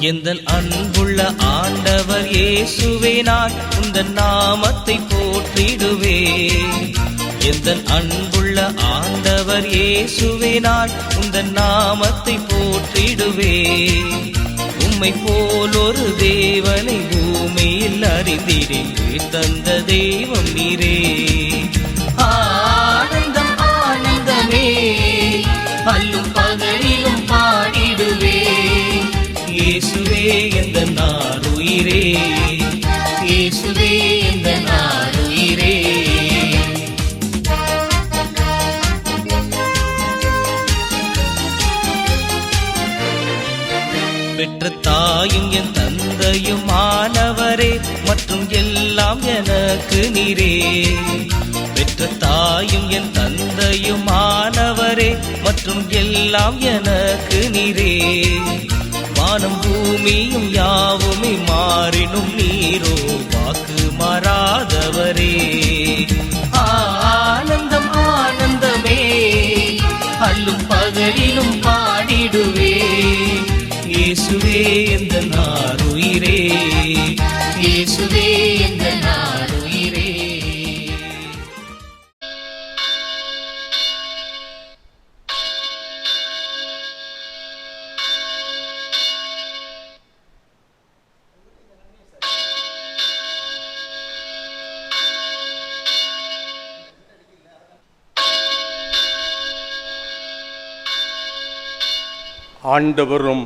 எந்தன் அன்புள்ள ஆண்டவர் இயேசுவே, நான் உந்தன் நாமத்தை போற்றிடுவேன். எந்தன் அன்புள்ள ஆண்டவர் இயேசுவே, நான் உந்தன் நாமத்தை போற்றிடுவேன். உம்மை போல் ஒரு தேவனை பூமியில் அறிந்திடேன், தந்த தெய்வம் நீரே. ஆனந்தம் ஆனந்தமே, அல்லும் பகலிலும் பாடிடுவேன். இயேசுவே எந்தன் ஆருயிரே, இயேசுவே எந்தன் ஆருயிரே. பெற்ற தாயும் என் தந்தையும் ஆனவரே, மற்றும் எல்லாம் எனக்கு நீரே. பெற்ற தாயும் என் தந்தையும் ஆனவரே, மற்றும் எல்லாம் எனக்கு நீரே. வானம் பூமியும் யாவுமே மாறினும் நீரோ வாக்கு மாறாதவரே. ஆனந்தம் ஆனந்தமே, அல்லும் பகலிலும் பாடிடுவே. இயேசுவே எந்தன் ஆருயிரே, இயேசுவே எந்தன் ஆருயிரே. ஆண்டவரும்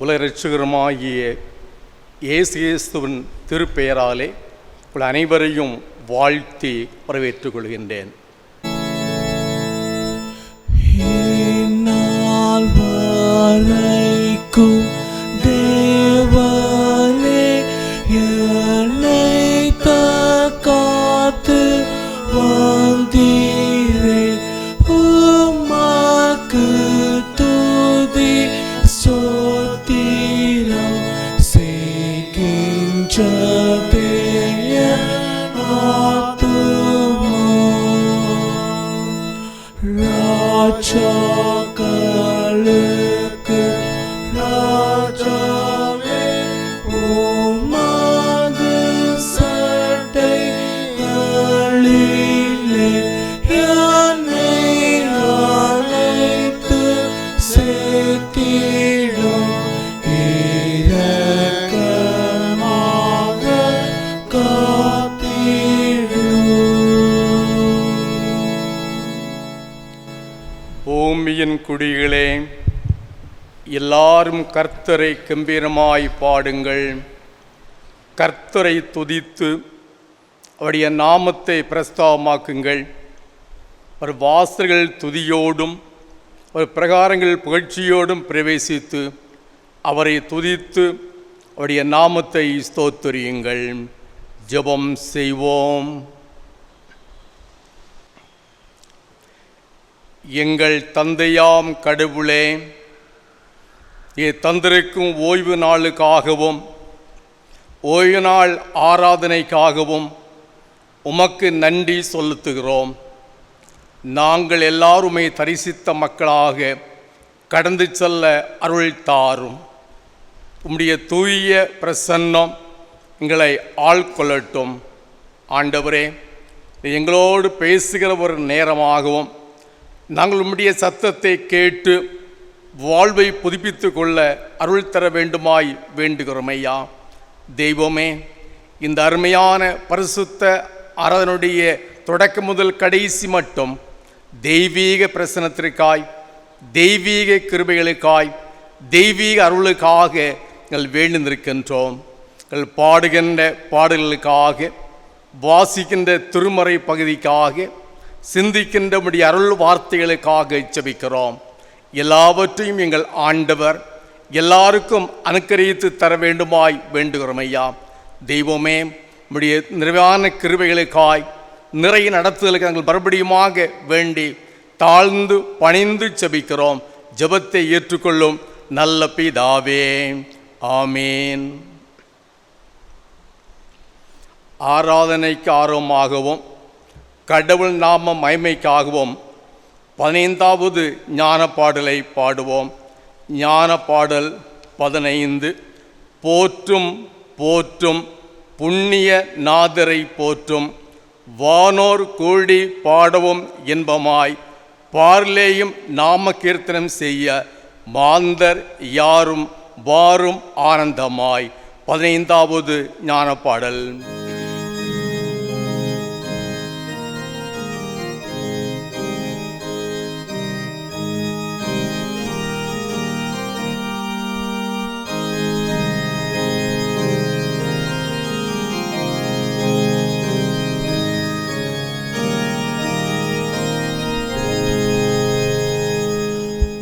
உலக இரட்சகருமாகிய இயேசு கிறிஸ்துவின் திருப்பெயராலே உங்கள் அனைவரையும் வாழ்த்தி வரவேற்றுக் கொள்கின்றேன். தேவனே என்னை காத்து வந்தீரே, உமக்கு துதி ஸ்தோத்திரம் செய்கின்றதே ஆத்துமா. ராஜாக்களுக்கு ராஜாவே, உமது சட்டைகளிலே என்னை அழைத்து சேர்த்திடும். இரக்கமாக காத்திடும். பூமியின் குடிகளே, எல்லாரும் கர்த்தரை கம்பீரமாய் பாடுங்கள். கர்த்தரை துதித்து அவருடைய நாமத்தை பிரஸ்தாபமாக்குங்கள். அவர் வாசல்கள் துதியோடும் அவர் பிரகாரங்கள் புகழ்ச்சியோடும் பிரவேசித்து அவரை துதித்து அவருடைய நாமத்தை ஸ்தோத்திரியுங்கள். ஜெபம் செய்வோம். எங்கள் தந்தையாம் கடவுளே, தந்திருக்கும் ஓய்வு நாளுக்காகவும் ஓய்வு நாள் ஆராதனைக்காகவும் உமக்கு நன்றி செலுத்துகிறோம். நாங்கள் எல்லாருமே தரிசித்த மக்களாக கடந்து செல்ல அருள் தாரும். உம்முடைய தூய பிரசன்னம் எங்களை ஆள்கொள்ளட்டும். ஆண்டவரே, எங்களோடு பேசுகிற ஒரு நேரமாகவும் நாங்கள் உம்முடைய சத்தத்தை கேட்டு வாழ்வை புதுப்பித்து கொள்ள அருள் தர வேண்டுமாய் வேண்டுகிறோம் ஐயா. தெய்வமே, இந்த அருமையான பரிசுத்த ஆராதனுடைய தொடக்கம் முதல் கடைசி மட்டும் தெய்வீக பிரசனத்திற்காய், தெய்வீக கிருபைகளுக்காய், தெய்வீக அருளுக்காக எங்கள் வேண்டியிருக்கின்றோம். எங்கள் பாடுகின்ற பாடல்களுக்காக, வாசிக்கின்ற திருமறை பகுதிக்காக, சிந்திக்கின்ற உம்முடைய அருள் வார்த்தைகளுக்காக ஜெபிக்கிறோம். எல்லாவற்றையும் எங்கள் ஆண்டவர் எல்லாருக்கும் அனுக்கிரகித்து தர வேண்டுமாய் வேண்டுகிறோம் ஐயா. தெய்வமே, உம்முடைய நிறைவான கிருபைகளுக்காய், நிறைய நடத்துதலுக்கு நாங்கள் மறுபடியுமாக வேண்டி தாழ்ந்து பணிந்து ஜெபிக்கிறோம். ஜெபத்தை ஏற்றுக்கொள்ளும் நல்ல பிதாவே, ஆமேன். ஆராதனைக்கு ஆர்வமாகவும் கடவுள் நாம மகிமைக்காகவும் 15வது ஞான பாடலை பாடுவோம். ஞான பாடல் 15. போற்றும் போற்றும் புண்ணிய நாதரை போற்றும், வானோர் கூடி பாடவும் இன்பமாய், பார்லேயும் நாம கீர்த்தனம் செய்ய, மாந்தர் யாரும் வாரும் ஆனந்தமாய். 15வது ஞானப்பாடல்.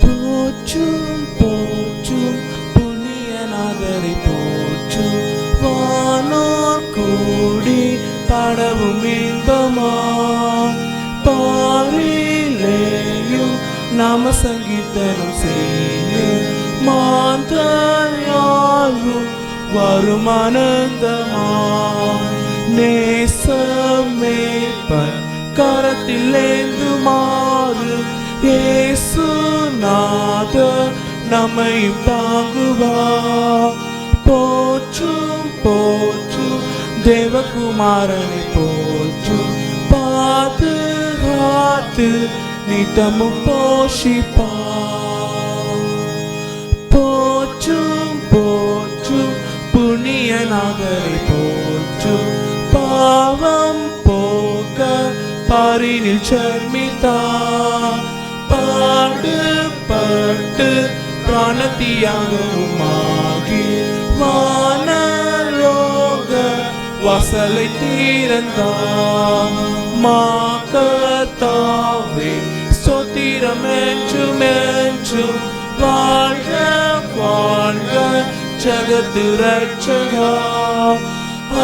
போற்றும் போற்றும் புண்ணியநாதரை போற்றும், வானோர் கூடி பாடவும் இன்பமாய், பாரிலேயும் நாம சங்கீர்த்தனம் செய்ய, மாந்தர் யாரும் வரும் ஆனந்தமாய். நேசமேற்பர் கரத்தில் ஏந்துமாறு, இயேசுநாதர் நம்மை தாங்குவார். போற்றும் போற்றும் தேவகுமாரனை போற்றும், பாதுகாத்து நித்தமும் போஷிப்பார். போற்றும் போற்றும் புண்ணியநாதரை போற்றும், பாவம் போக்க பாரினில் சர்மித்தார். பாடுபட்டு பிராணத்தியாகவுமாகி, வானலோக வாசலை திறந்தார். மாகத்தாவே ஸ்தோத்திரம் என்றும் என்றும், வாழ்க வாழ்க ஜகத்து ரட்சகா.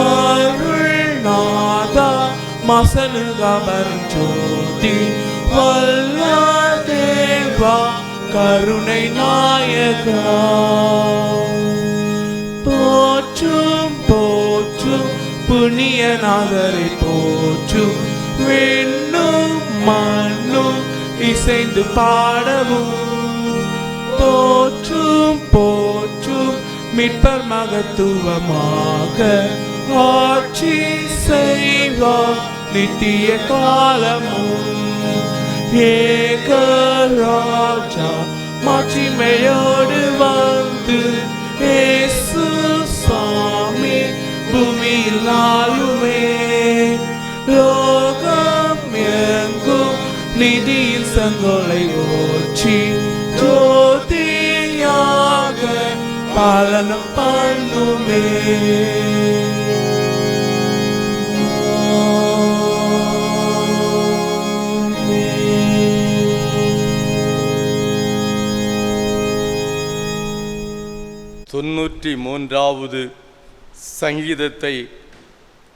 அருள்நாதா மசனுகாபரம் ஜோதி, வல்ல தேவா கருணை நாயகா. போற்றும் போற்றும் புண்ணியநாதரை போற்றும், விண்ணும் மண்ணும் இசைந்து பாடவும். போற்றும் போற்றும் மீட்பர் மகத்துவமாக ஆட்சி செய்வார் நித்திய காலமும். ஏகராஜா மாட்சிமையோடு வந்து, இயேசு சாமி பூமியில் நாளுமே. லோகம் எங்கும் நிதியில் சங்கோலை ஓச்சி, ஜோதியாக பாலனம் பண்ணுமே. தொண்ணூற்றி 3வது சங்கீதத்தை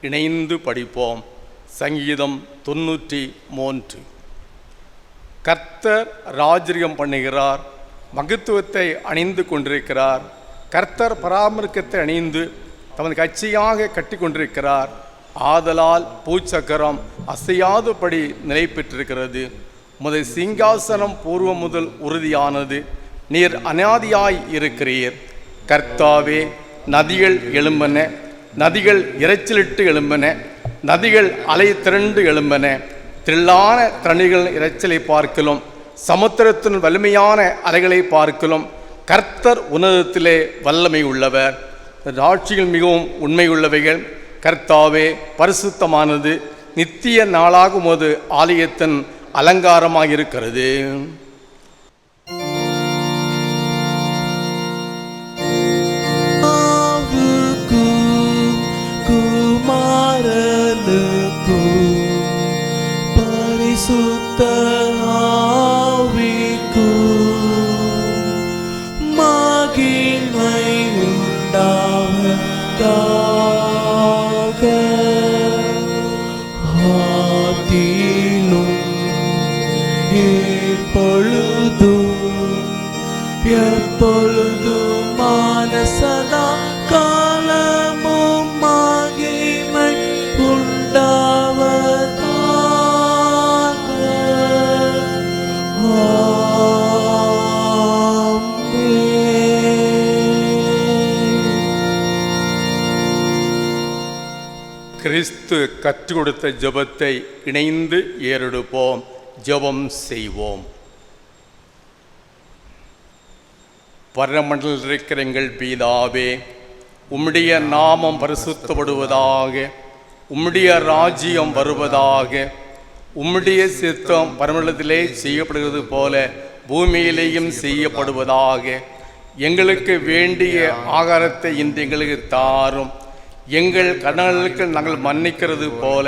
இணைந்து படிப்போம். சங்கீதம் 93. கர்த்தர் ராஜரிகம் பண்ணுகிறார், மகத்துவத்தை அணிந்து கொண்டிருக்கிறார். கர்த்தர் பராமரிக்கத்தை அணிந்து தமது கட்சியாக கட்டி கொண்டிருக்கிறார். ஆதலால் பூச்சக்கரம் அசையாதபடி நிலை பெற்றிருக்கிறது. உமது சிங்காசனம் பூர்வம் முதல் உறுதியானது. நீர் அநாதியாய் இருக்கிறீர். கர்த்தாவே, நதிகள் எழும்பன, நதிகள் இரைச்சலிட்டு எழும்பன, நதிகள் அலை திரண்டு எழும்பன. திரளான தண்ணீர்கள் இரைச்சலை பார்க்கலும், சமுத்திரத்தின் வலிமையான அலைகளை பார்க்கலும் கர்த்தர் உன்னதத்திலே வல்லமை உள்ளவர். ராட்சிகள் மிகவும் உண்மை உள்ளவைகள். கர்த்தாவே, பரிசுத்தமானது நித்திய நாளாக உமது ஆலயத்தின் அலங்காரமாக இருக்கிறது. பரிசுத்த ஆவிக்கும் மகிமை உண்டாவதாக. ஆதியிலும் எப்பொழுதுமான சதா காலமும் மகிமை உண்டாவதாக. ஆமென். கிறிஸ்து கற்றுக் கொடுத்த ஜெபத்தை இணைந்து ஏறெடுப்போம். ஜெபம் செய்வோம். பரமண்டலில் இருக்கிற எங்கள் பிதாவே, உம்முடைய நாமம் பரிசுத்தப்படுவதாக, உம்முடைய ராஜ்யம் வருவதாக, உம்முடைய சித்தம் பரமண்டலத்திலே செய்யப்படுகிறது போல பூமியிலேயும் செய்யப்படுவதாக. எங்களுக்கு வேண்டிய ஆகாரத்தை இன்று எங்களுக்கு தாரும். எங்கள் கடன்களுக்கு நாங்கள் மன்னிக்கிறது போல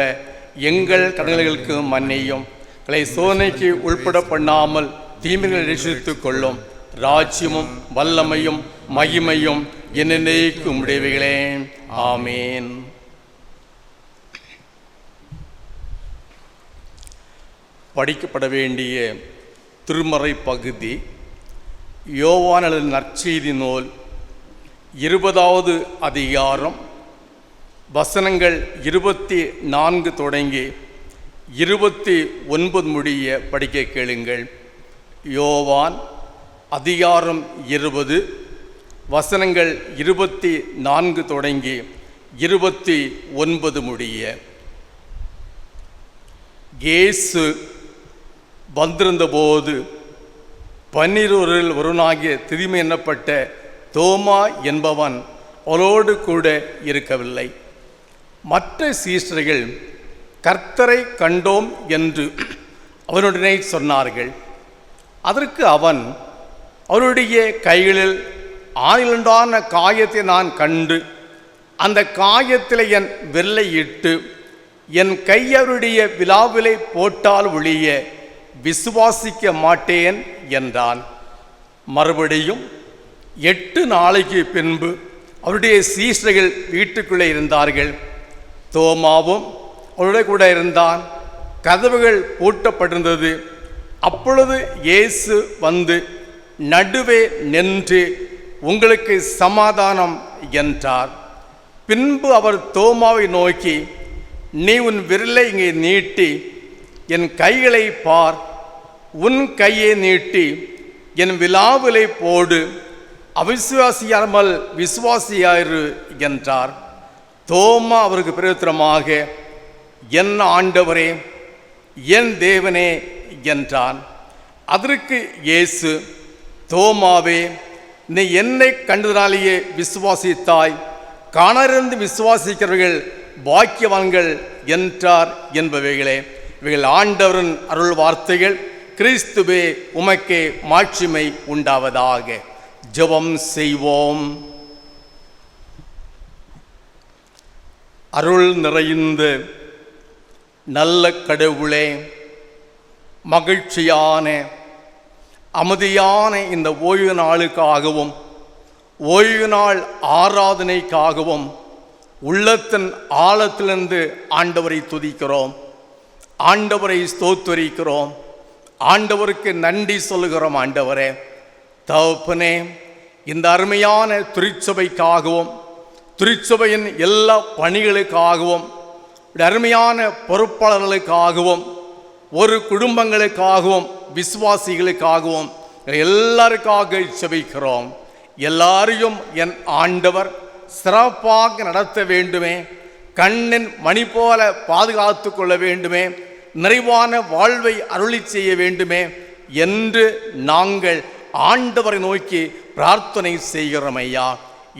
எங்கள் கடன்களுக்கு மன்னியும். எங்களை சோதனைக்கு உட்பட பண்ணாமல் தீமைகளை ரட்சித்துக் கொள்ளும். ராஜ்யமும் வல்லமையும் மகிமையும் என்னென்னைக்கும் உடையவைகளே. ஆமேன். படிக்கப்பட வேண்டிய திருமறை பகுதி யோவான் எழுதின நற்செய்தி நூல் 20வது அதிகாரம் வசனங்கள் 24 தொடங்கி 29 முடிய படிக்க கேளுங்கள். யோவான் அதிகாரம் 20 வசனங்கள் 24 தொடங்கி 29 முடிய. இயேசு வந்திருந்தபோது 12 ஒருவனாகிய திதிமை எண்ணப்பட்ட தோமா என்பவன் அவரோடு கூட இருக்கவில்லை. மற்ற சீஷர்கள் கர்த்தரை கண்டோம் என்று அவனுடனே சொன்னார்கள். அதற்கு அவன், அவருடைய கைகளில் ஆணிலுண்டான காயத்தை நான் கண்டு அந்த காயத்தில் என் விரலை இட்டு என் கையவருடைய விலாவிலை போட்டால் ஒழிய விசுவாசிக்க மாட்டேன் என்றான். மறுபடியும் 8 நாளைக்கு பின்பு அவருடைய சீஷர்கள் வீட்டுக்குள்ளே இருந்தார்கள். தோமாவும் அவருடைய கூட இருந்தான். கதவுகள் பூட்டப்பட்டிருந்தது. அப்பொழுது இயேசு வந்து நடுவே நின்று, உங்களுக்கு சமாதானம் என்றார். பின்பு அவர் தோமாவை நோக்கி, நீ உன் விரலை இங்கே நீட்டி என் கைகளை பார், உன் கையை நீட்டி என் விலாவிலை போடு, அவிசுவாசியாமல் விசுவாசியாயிரு என்றார். தோமா அவருக்கு பிரயுத்தரமாக, என் ஆண்டவரே, என் தேவனே என்றான். அதற்கு இயேசு, தோமாவே, நீ என்னை கண்டதினாலேயே விசுவாசித்தாய், காணறிந்து விசுவாசிக்கிறவர்கள் பாக்கியவான்கள் என்றார் என்பவைகளே. இவைகள் ஆண்டவரின் அருள் வார்த்தைகள். கிறிஸ்துவே, உமக்கே மாட்சிமை உண்டாவதாக. ஜெபம் செய்வோம். அருள் நிறைந்த நல்ல கடவுளே, மகிழ்ச்சியான அமைதியான இந்த ஓய்வு நாளுக்காகவும் ஓய்வு நாள் ஆராதனைக்காகவும் உள்ளத்தின் ஆழத்திலிருந்து ஆண்டவரை துதிக்கிறோம், ஆண்டவரை ஸ்தோத்திரிக்கிறோம், ஆண்டவருக்கு நன்றி சொல்லுகிறோம். ஆண்டவரே, தகப்பனே, இந்த அருமையான திருச்சபைக்காகவும் திருச்சபையின் எல்லா பணிகளுக்காகவும் அருமையான பொறுப்பாளர்களுக்காகவும் ஒரு குடும்பங்களுக்காகவும் விசுவாசிகளுக்காகவும் எல்லாருக்காக செபிக்கிறோம். எல்லாரையும் என் ஆண்டவர் சிறப்பாக நடத்த வேண்டுமே, கண்ணின் மணி போல பாதுகாத்து கொள்ள வேண்டுமே, நிறைவான வாழ்வை அருளி செய்ய வேண்டுமே என்று நாங்கள் ஆண்டவரை நோக்கி பிரார்த்தனை செய்கிறோம். ஐயா,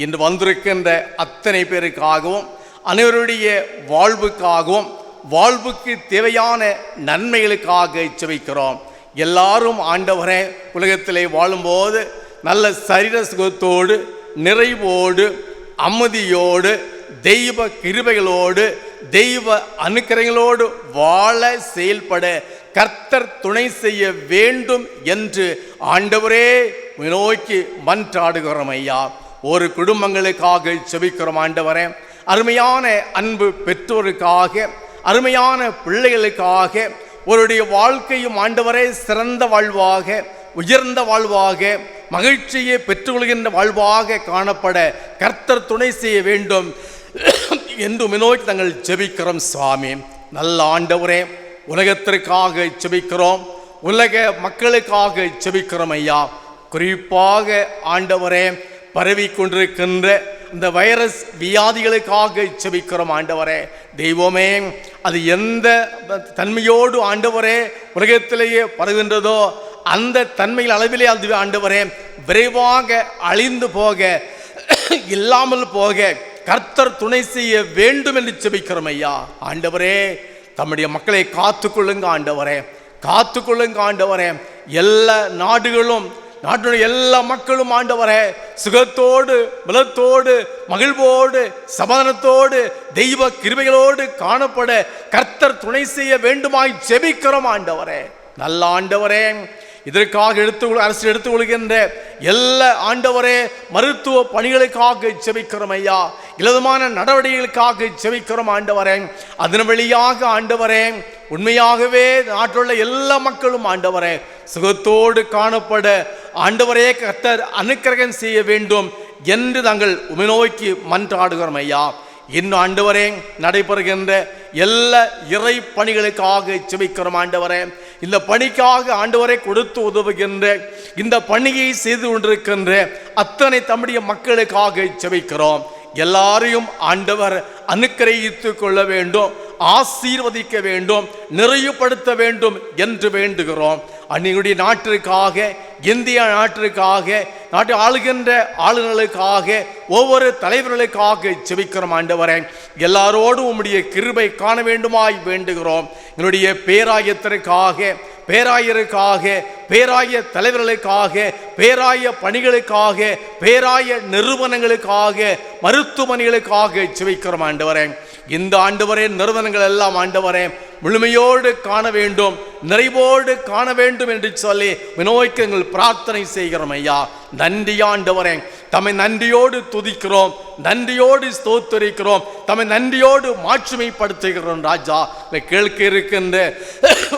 இன்று வந்திருக்கின்ற அத்தனை பேருக்காகவும் அனைவருடைய வாழ்வுக்காகவும் வாழ்வுக்கு தேவையான நன்மைகளுக்காக செபிக்கிறோம். எல்லாரும் ஆண்டவரே உலகத்திலே வாழும்போது நல்ல சரீர சுகத்தோடு நிறைவோடு அமைதியோடு தெய்வ கிருபைகளோடு தெய்வ அனுக்கிரகங்களோடு வாழ செயல்பட கர்த்தர் துணை செய்ய வேண்டும் என்று ஆண்டவரே நோக்கி மன்றாடுகிறோம். ஐயா, ஒரு குடும்பங்களுக்காக செபிக்கிறோம். ஆண்டவரே, அருமையான அன்பு பெற்றோருக்காக, அருமையான பிள்ளைகளுக்காக, ஒருடைய வாழ்க்கையும் ஆண்டவரே சிறந்த வாழ்வாக, உயர்ந்த வாழ்வாக, மகிழ்ச்சியை பெற்றுக்கொள்கின்ற வாழ்வாக காணப்பட கர்த்தர் துணை செய்ய வேண்டும் என்று நோக்கி நாங்கள் ஜெபிக்கிறோம். சுவாமி, நல்ல ஆண்டவரே, உலகத்திற்காக ஜெபிக்கிறோம், உலக மக்களுக்காக ஜெபிக்கிறோம். ஐயா, குறிப்பாக ஆண்டவரே, பரவி கொண்டிருக்கின்ற இந்த வைரஸ் வியாதிகளுக்காக செபிக்கிறோம் ஆண்டவரே. தெய்வமே, அது எந்த தன்மையோடு ஆண்டவரே உலகத்திலேயே பரவுகின்றதோ அந்த தன்மையில் அளவிலே அது ஆண்டவரே விரைவாக அழிந்து போக, இல்லாமல் போக கர்த்தர் துணை செய்ய வேண்டும் என்று செபிக்கிறோம் ஐயா. ஆண்டவரே, தம்முடைய மக்களை காத்துக்கொள்ளுங்க ஆண்டவரே, காத்துக்கொள்ளுங்க ஆண்டவரே. எல்லா நாடுகளும், நாட்டுடைய எல்லா மக்களும் ஆண்டவரே சுகத்தோடு, பலத்தோடு, மகிழ்வோடு, சமாதானத்தோடு, தெய்வ கிருபைகளோடு காணப்பட கர்த்தர் துணை செய்ய வேண்டுமாய் ஜெபிக்கிறோம் ஆண்டவரே. நல்ல ஆண்டவரே, இதற்காக அரசு எடுத்துக்கொள்கின்ற எல்லா ஆண்டவரே மருத்துவ பணிகளுக்காக ஜெபிக்கிறோம் ஐயா. இலவசமான நடவடிக்கைகளுக்காக ஜெபிக்கிறோம் ஆண்டவரே. அதன் வழியாக ஆண்டவரே உண்மையாகவே நாட்டிலுள்ள எல்லா மக்களும் ஆண்டவரே சுகத்தோடு காணப்பட ஆண்டவரே கர்த்தர் அனுக்கிரகம் செய்ய வேண்டும் என்று நாங்கள் உம்மை நோக்கி மன்றாடுகிறோம் ஐயா. இன்னும் ஆண்டவரே நடைபெறுகின்ற எல்லா இறை பணிகளுக்காக ஜெபிக்கிறோம் ஆண்டவரே. இந்த பணிக்காக ஆண்டவரை கொடுத்து உதவுகின்ற, இந்த பணியை செய்து கொண்டிருக்கின்ற அத்தனை தம்முடைய மக்களுக்காக ஜெபிக்கிறோம். எல்லாரையும் ஆண்டவர் அனுக்கிரகித்துக் கொள்ள வேண்டும், ஆசீர்வதிக்க வேண்டும், நிறைவுபடுத்த வேண்டும் என்று வேண்டுகிறோம். அன்னையுடைய நாட்டிற்காக, இந்திய நாட்டிற்காக, நாட்டை ஆளுகின்ற ஆளுநர்களுக்காக, ஒவ்வொரு தலைவர்களுக்காக ஜெபிக்கிறோம் ஆண்டவரே. எல்லாரோடும் உம்முடைய கிருபை காண வேண்டுமாய் வேண்டுகிறோம். எங்களுடைய பேராயத்திற்காக, பேராயருக்காக, பேராய தலைவர்களுக்காக, பேராய பணிகளுக்காக, பேராய நிறுவனங்களுக்காக, மருத்துவமனைகளுக்காக ஜெபிக்கிறோம் ஆண்டவரே. இந்த ஆண்டவரே நிறுவனங்கள் எல்லாம் ஆண்டவரே முழுமையோடு காண வேண்டும், நிறைவோடு காண வேண்டும் என்று சொல்லி வினோய்க்கு எங்கள் பிரார்த்தனை செய்கிறோம் ஐயா. நன்றி ஆண்டவரே, தம்மை நன்றியோடு துதிக்கிறோம், நன்றியோடு ஸ்தோத்திரிக்கிறோம், தம்மை நன்றியோடு மாட்சிமைப்படுத்துகிறோம் ராஜா. கேட்க இருக்கின்ற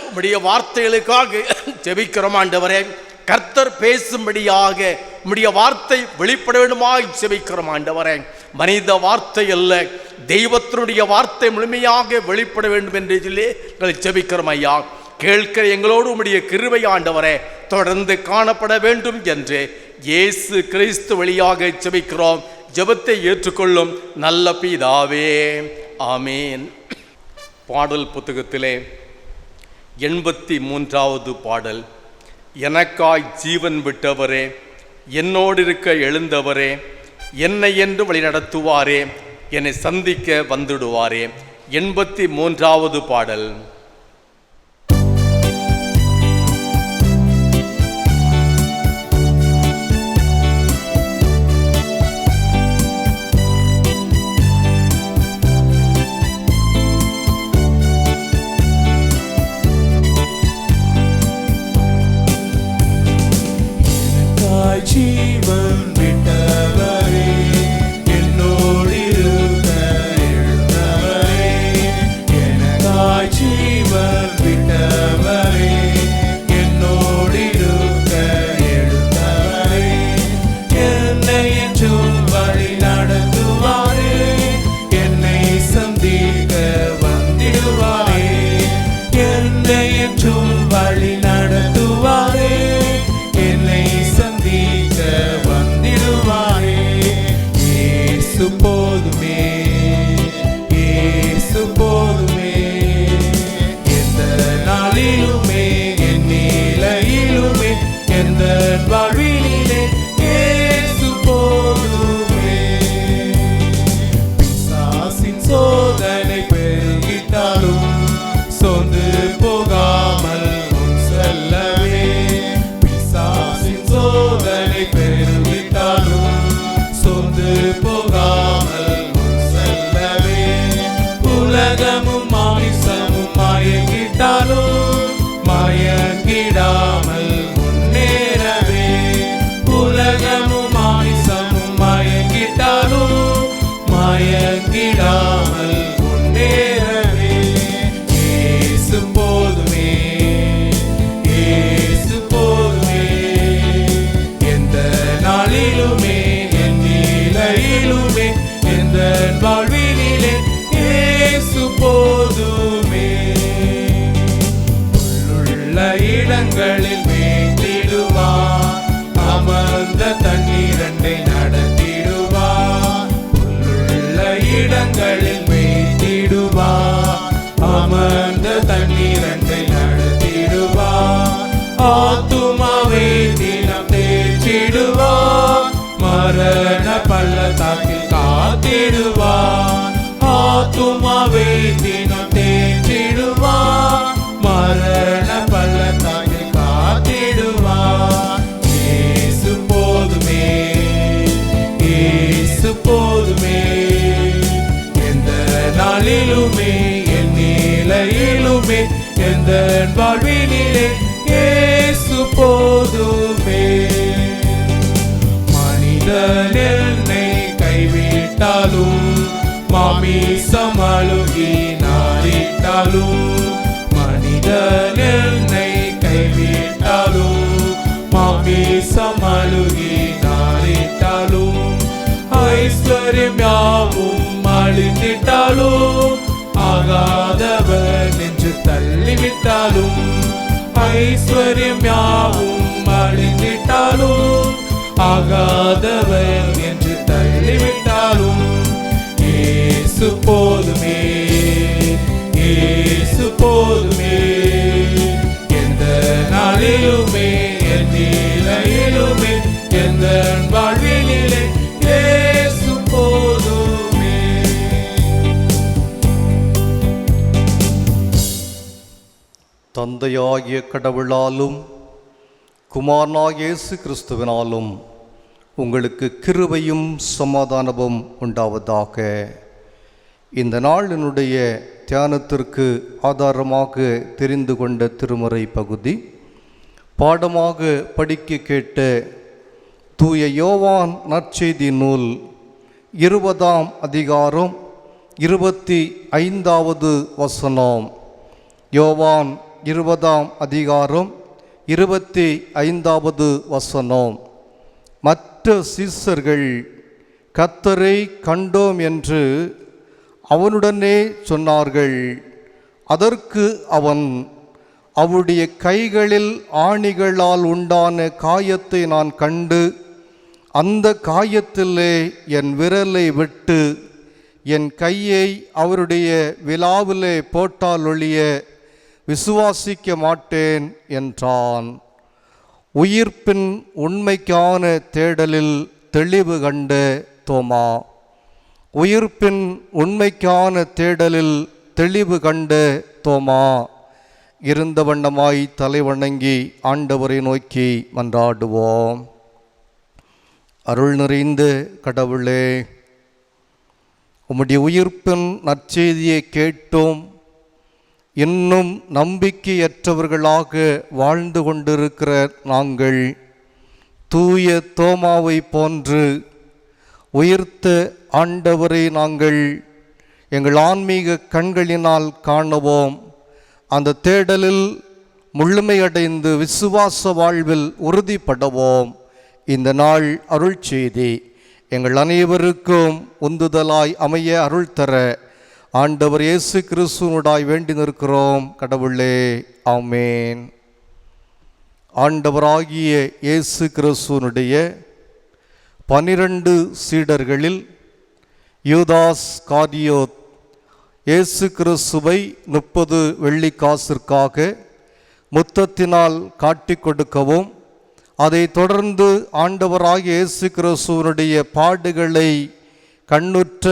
உம்முடைய வார்த்தைகளுக்காக ஜெபிக்கிறோம் ஆண்டவரே. கர்த்தர் பேசும்படியாக உம்முடைய வார்த்தை வெளிப்பட வேண்டுமாய் ஜெபிக்கிறோம் ஆண்டவரே. மனித வார்த்தை அல்ல, தெய்வத்தினுடைய வார்த்தை முழுமையாக வெளிப்பட வேண்டும் என்று சொல்லி ஜெபிக்கிறோம் ஐயா. கேட்கிற எங்களோடு உம்முடைய கிருபை ஆண்டவரே தொடர்ந்து காணப்பட வேண்டும் என்று இயேசு கிறிஸ்து வழியாக ஜெபிக்கிறோம். ஜெபத்தை ஏற்றுக்கொள்ளும் நல்ல பிதாவே, ஆமீன். பாடல் புத்தகத்திலே 83வது பாடல். எனக்காய் ஜீவன் விட்டவரே, என்னோடு இருக்க எழுந்தவரே, என்னை என்று வழி நடத்துவாரே, என்னை சந்திக்க வந்துடுவாரே. 83வது பாடல். ஜீவன் விட்டவரே, என்னோடு இருக்க எழுந்தவரே, எனக்காய் ஜீவன் விட்டவரே, என்னோடு இருக்க எழுந்தவரே, என்னை என்றும் வழி நடத்துவாரே, என்னை சந்திக்க வந்திடுவாரே, என்னை என்றும் வழி நடத்துவாரே, என்னை சந்திக்க வந்திடுவாரே. இயேசு போதுமே, இயேசு போதுமே, எந்த நாளிலுமே, என் நிலையிலுமே, எந்த வாழ்விலே இயேசு போதுமே. பிசாசின் சோதனை பெருகிட்டாலும் சொந்து போகாமல் முன் செல்லவே, சோதனை பெருகிட்டாலும் சொந்து போகாமல் முன் செல்லவே, உலகமும் மாமிசமும் மயங்கிட்டாலும் மயங்கிடாமல் முன்னேறவே, உலகமும் மாமிசமும் மயங்கிட்டாலும் மயங்கிடாமல் முன்னேறவே. இயேசு போதுமே, இயேசு போதுமே, எந்த நாளிலுமே, என் நிலையிலுமே, எந்த வாழ்வினிலே இயேசு போதுமே. உள்ள இடங்களில் மேய்த்திடுவார், அமர்ந்த தண்ணீரண்டை நடத்திடுவார், வாழ்வினிலே இயேசு போதுமே. மனிதன் என்னை கைவிட்டாலும், மாமிசம் அழுகி நாரிட்டாலும், மனிதன் என்னை கைவிட்டாலும், மாமிசம் அழுகி நாரிட்டாலும், ஐஸ்வர்யம் யாவும் அழிந்திட்டாலும், ஆகாதவர் என்று தள்ளிவிட்டாலும், ஐஸ்வர்யம் யாவும் அழிந்திட்டாலும், ஆகாதவர் என்று தள்ளிவிட்டாலும், இயேசு போதுமே, இயேசு போதுமே. எந்த நாளிலுமே, என் நிலையிலுமே, எந்த வாழ்வினிலே இயேசு போதுமே. தந்தையாகிய கடவுளாலும் குமாரனாகிய இயேசு கிறிஸ்துவினாலும் உங்களுக்கு கிருபையும் சமாதானமும் உண்டாவதாக. இந்த நாளினுடைய தியானத்திற்கு ஆதாரமாக தெரிந்து கொண்ட திருமறை பகுதி, பாடமாக படிக்க கேட்ட தூய யோவான் நற்செய்தி நூல் 20ஆம் அதிகாரம் 25வது வசனம். யோவான் 20ஆம் அதிகாரம் 25வது வசனம். மற்ற சீசர்கள் கர்த்தரை கண்டோம் என்று அவனுடனே சொன்னார்கள். அதற்கு அவன், அவருடைய கைகளில் ஆணிகளால் உண்டான காயத்தை நான் கண்டு, அந்த காயத்திலே என் விரலை விட்டு என் கையை அவருடைய விலாவிலே போட்டாலொழிய விசுவாசிக்க மாட்டேன் என்றான். உயிர்ப்பின் உண்மைக்கான தேடலில் தெளிவு கண்ட தோமா. உயிர்ப்பின் உண்மைக்கான தேடலில் தெளிவு கண்ட தோமா இருந்த வண்ணமாய் தலை வணங்கி ஆண்டவரை நோக்கி மன்றாடுவோம். அருள் நிறைந்த கடவுளே, உம்முடைய உயிர்ப்பின் நற்செய்தியை கேட்டோம். இன்னும் நம்பிக்கையற்றவர்களாக வாழ்ந்து கொண்டிருக்கிற நாங்கள் தூய தோமாவை போன்று உயிர்த்த ஆண்டவரை நாங்கள் எங்கள் ஆன்மீக கண்களினால் காணுவோம். அந்த தேடலில் முழுமையடைந்து விசுவாச வாழ்வில் உறுதிப்படவோம். இந்த நாள் அருள் செய்தி எங்கள் அனைவருக்கும் உந்துதலாய் அமைய அருள் தர ஆண்டவர் இயேசு கிறிஸ்துவனுடாய் வேண்டி நிற்கிறோம் கடவுளே, ஆமேன். ஆண்டவராகிய இயேசு கிறிஸ்துவனுடைய 12 சீடர்களில் யூதாஸ் காரியோத் இயேசு கிறிஸ்துவை 30 வெள்ளிக்காசிற்காக முத்தத்தினால் காட்டிக் கொடுக்கவும், அதை தொடர்ந்து ஆண்டவராகிய இயேசு கிறிஸ்துவனுடைய பாடுகளை கண்ணுற்ற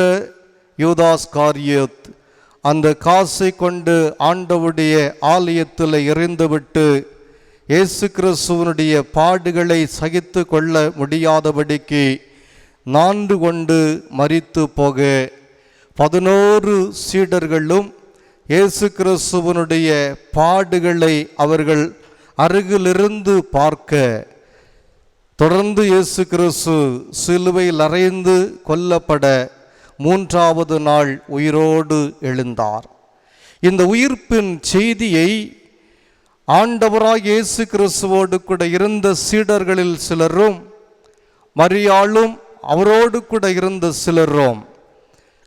யூதாஸ் காரியோத் அந்த காசை கொண்டு ஆண்டவருடைய ஆலயத்தில் எறிந்துவிட்டு இயேசு கிறிஸ்துவனுடைய பாடுகளை சகித்து கொள்ள முடியாதபடிக்கு நான்கு கொண்டு மரித்து போக 11 சீடர்களும் இயேசு கிறிஸ்துவனுடைய பாடுகளை அவர்கள் அருகிலிருந்து பார்க்க, தொடர்ந்து இயேசு கிறிஸ்து சிலுவையில் அறைந்து கொல்லப்பட 3வது நாள் உயிரோடு எழுந்தார். இந்த உயிர்ப்பின் செய்தியை ஆண்டவராய் இயேசு கிறிஸ்துவோடு கூட இருந்த சீடர்களில் சிலரும், மரியாளும் அவரோடு கூட இருந்த சிலரும்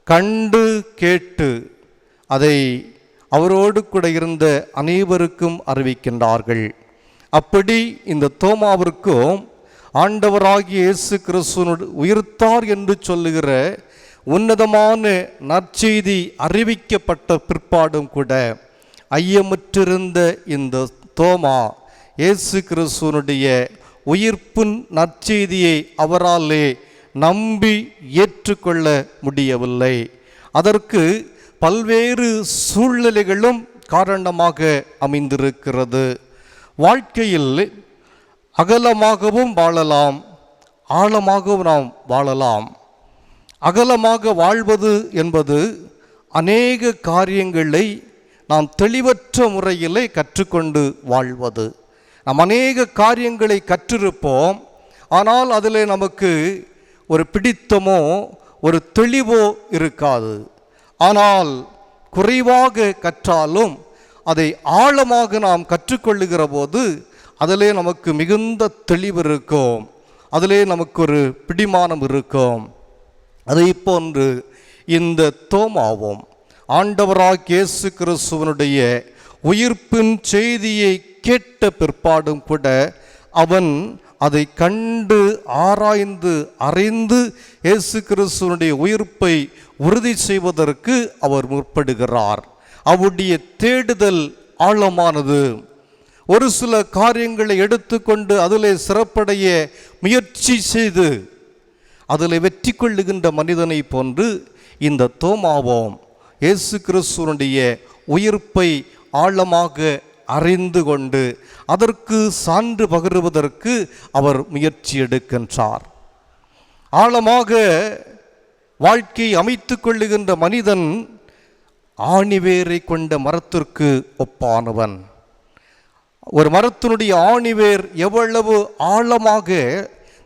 கண்டு கேட்டு அதை அவரோடு கூட இருந்த அனைவருக்கும் அறிவிக்கின்றார்கள். அப்படி இந்த தோமாவிற்கும் ஆண்டவராகிய இயேசு கிறிஸ்து உயிர்த்தார் என்று சொல்லுகிற உன்னதமான நற்செய்தி அறிவிக்கப்பட்ட பிற்பாடும் கூட ஐயமுற்றிருந்த இந்த தோமா இயேசு கிறிஸ்துவனுடைய உயிர்ப்பின் நற்செய்தியை அவராலே நம்பி ஏற்றுக்கொள்ள முடியவில்லை. அதற்கு பல்வேறு சூழ்நிலைகளும் காரணமாக அமைந்திருக்கிறது. வாழ்க்கையில் அகலமாகவும் வாழலாம், ஆழமாகவும் நாம் வாழலாம். அகலமாக வாழ்வது என்பது அநேக காரியங்களை நாம் தெளிவற்ற முறையிலே கற்றுக்கொண்டு வாழ்வது. நாம் அநேக காரியங்களை கற்றிருப்போம், ஆனால் அதில் நமக்கு ஒரு பிடித்தமோ ஒரு தெளிவோ இருக்காது. ஆனால் குறைவாக கற்றாலும் அதை ஆழமாக நாம் கற்றுக்கொள்ளுகிற போது அதிலே நமக்கு மிகுந்த தெளிவு இருக்கும், அதிலே நமக்கு ஒரு பிடிமானம் இருக்கும். அதை போன்று இந்த தோமாவும் ஆண்டவராகிய இயேசு கிறிஸ்துவனுடைய உயிர்ப்பின் செய்தியை கேட்ட பிற்பாடும் கூட அவன் அதை கண்டு ஆராய்ந்து அறிந்து இயேசு கிறிஸ்துவனுடைய உயிர்ப்பை உறுதி செய்வதற்கு அவர் முற்படுகிறார். அவருடைய தேடுதல் ஆழமானது. ஒரு சில காரியங்களை எடுத்துக்கொண்டு அதிலே சிறப்படைய முயற்சி செய்து அதில் வெற்றி கொள்ளுகின்ற மனிதனை போன்று இந்த தோமாவும் இயேசு கிறிஸ்துவனுடைய உயிர்ப்பை ஆழமாக அறிந்து கொண்டு அதற்கு சான்று பகருவதற்கு அவர் முயற்சி எடுக்கின்றார். ஆழமாக வாழ்க்கை அமைத்து கொள்ளுகின்ற மனிதன் ஆணிவேரை கொண்ட மரத்திற்கு ஒப்பானவன். ஒரு மரத்தினுடைய ஆணிவேர் எவ்வளவு ஆழமாக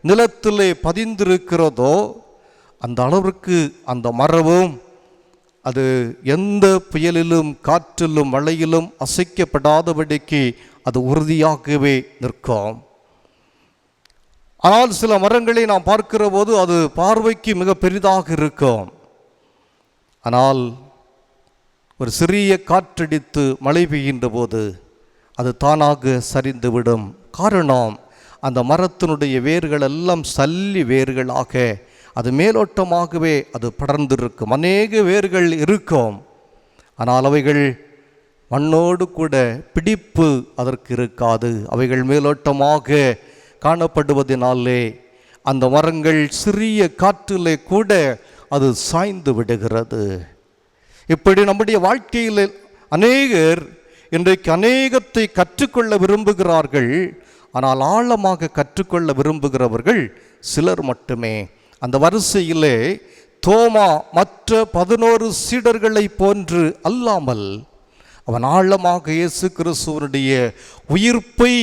நிலத்திலே பதிந்திருக்கிறதோ அந்த அளவிற்கு அந்த மரமும் அது எந்த புயலிலும் காற்றிலும் மழையிலும் அசைக்கப்படாதபடிக்கு அது உறுதியாகவே நிற்கும். ஆனால் சில மரங்களை நாம் பார்க்கிற போது அது பார்வைக்கு மிக பெரிதாக இருக்கும், ஆனால் ஒரு சிறிய காற்றடித்து மழை பெய்கின்ற போது அது தானாக சரிந்துவிடும். காரணம், அந்த மரத்தினுடைய வேர்கள் எல்லாம் சல்லி வேர்களாக அது மேலோட்டமாகவே அது படர்ந்திருக்கும். அநேக வேர்கள் இருக்கும், ஆனால் அவைகள் மண்ணோடு கூட பிடிப்பு அதற்கு இருக்காது. அவைகள் மேலோட்டமாக காணப்படுவதனாலே அந்த மரங்கள் சிறிய காற்றிலே கூட அது சாய்ந்து விடுகிறது. இப்படி நம்முடைய வாழ்க்கையில் அநேகர் இன்றைக்கு அநேகத்தை கற்றுக்கொள்ள விரும்புகிறார்கள், ஆனால் ஆழமாக கற்றுக்கொள்ள விரும்புகிறவர்கள் சிலர் மட்டுமே. அந்த வரிசையிலே தோமா மற்ற 11 சீடர்களை போன்று அல்லாமல் அவன் ஆழமாக இயேசு கிறிஸ்துவனுடைய உயிர்ப்பை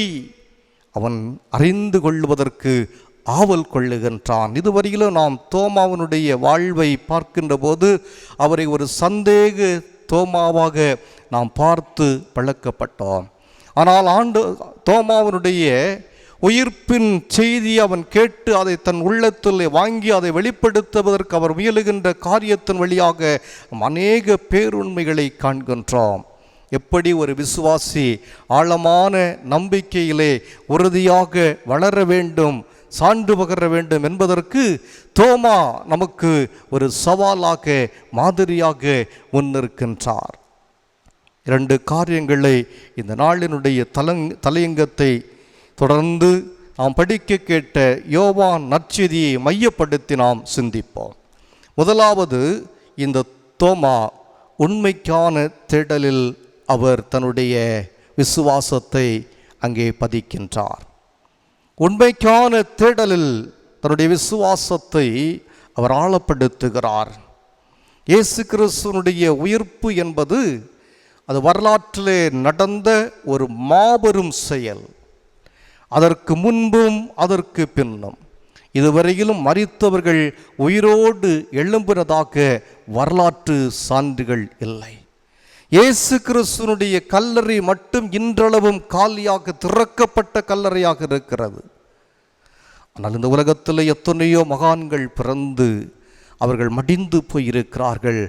அவன் அறிந்து கொள்வதற்கு ஆவல் கொள்ளுகின்றான். இதுவரையிலும் நாம் தோமாவினுடைய வாழ்வை பார்க்கின்ற போது அவரை ஒரு சந்தேக தோமாவாக நாம் பார்த்து பழக்கப்பட்டோம். ஆனால் தோமாவினுடைய உயிர்ப்பின் செய்தி அவன் கேட்டு அதை தன் உள்ளத்தில் வாங்கி அதை வெளிப்படுத்துவதற்கு அவர் முயலுகின்ற காரியத்தின் வழியாக அநேக பேருண்மைகளை காண்கின்றோம். எப்படி ஒரு விசுவாசி ஆழமான நம்பிக்கையிலே உறுதியாக வளர வேண்டும், சான்று பகர வேண்டும் என்பதற்கு தோமா நமக்கு ஒரு சவாலாக மாதிரியாக முன்னிற்கின்றார். 2 காரியங்களை இந்த நாளினுடைய தலையங்கத்தை தொடர்ந்து நாம் படிக்க கேட்ட யோவான் நற்செய்தியை மையப்படுத்தி நாம் சிந்திப்போம். முதலாவது, இந்த தோமா உண்மைக்கான தேடலில் அவர் தன்னுடைய விசுவாசத்தை அங்கே பதிக்கின்றார். உண்மைக்கான தேடலில் தன்னுடைய விசுவாசத்தை அவர் ஆழப்படுத்துகிறார். இயேசு கிறிஸ்துவனுடைய உயிர்ப்பு என்பது அது வரலாற்றிலே நடந்த ஒரு மாபெரும் செயல். அதற்கு முன்பும் அதற்கு பின்னும் இதுவரையிலும் மரித்தவர்கள் உயிரோடு எழும்பினதாக வரலாற்று சான்றுகள் இல்லை. இயேசு கிறிஸ்துவனுடைய கல்லறை மட்டும் இன்றளவும் காலியாக திறக்கப்பட்ட கல்லறையாக இருக்கிறது. ஆனால் இந்த உலகத்தில் எத்தனையோ மகான்கள் பிறந்து அவர்கள் மடிந்து போயிருக்கிறார்கள்.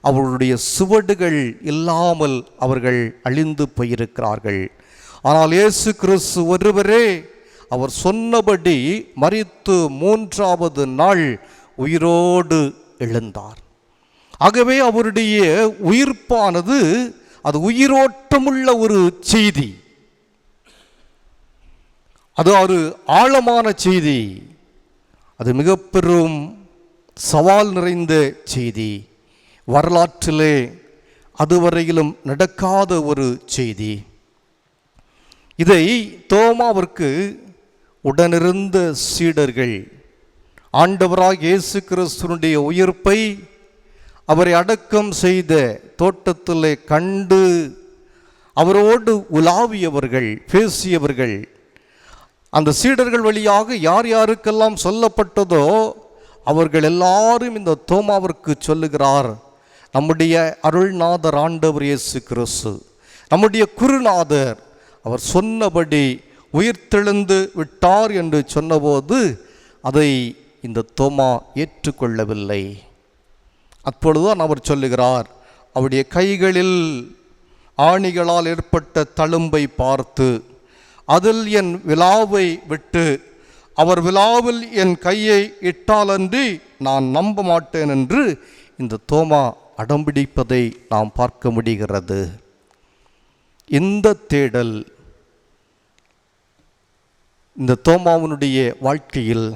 அவர்களுடைய சுவடுகள் இல்லாமல் அவர்கள் அழிந்து போயிருக்கிறார்கள். ஆனால் இயேசு கிறிஸ்து ஒருவரே அவர் சொன்னபடி மரித்து 3ஆவது நாள் உயிரோடு எழுந்தார். ஆகவே அவருடைய உயிர்ப்பானது அது உயிரோட்டமுள்ள ஒரு செய்தி, அது ஒரு ஆழமான செய்தி, அது மிக பெரும் சவால் நிறைந்த செய்தி, வரலாற்றிலே அதுவரையிலும் நடக்காத ஒரு செய்தி. இதை தோமாவிற்கு உடனிருந்த சீடர்கள் ஆண்டவராக இயேசு கிறிஸ்துவனுடைய உயிர்ப்பை அவரை அடக்கம் செய்த தோட்டத்திலே கண்டு அவரோடு உலாவியவர்கள், பேசியவர்கள், அந்த சீடர்கள் வழியாக யார் யாருக்கெல்லாம் சொல்லப்பட்டதோ அவர்கள் எல்லாரும் இந்த தோமாவிற்கு சொல்லுகிறார், நம்முடைய அருள்நாதர் ஆண்டவர் இயேசு கிறிஸ்து, நம்முடைய குருநாதர், அவர் சொன்னபடி உயிர்த்தெழுந்து விட்டார் என்று சொன்னபோது அதை இந்த தோமா ஏற்றுக்கொள்ளவில்லை. அப்பொழுதுதான் அவர் சொல்லுகிறார், அவருடைய கைகளில் ஆணிகளால் ஏற்பட்ட தழும்பை பார்த்து அதில் என் விலாவை விட்டு அவர் விலாவில் என் கையை இட்டாலன்றி நான் நம்ப மாட்டேன் என்று இந்த தோமா அடம்பிடிப்பதை நாம் பார்க்க முடிகிறது. இந்த தேடல் இந்த தோமாவினுடைய வாழ்க்கையில்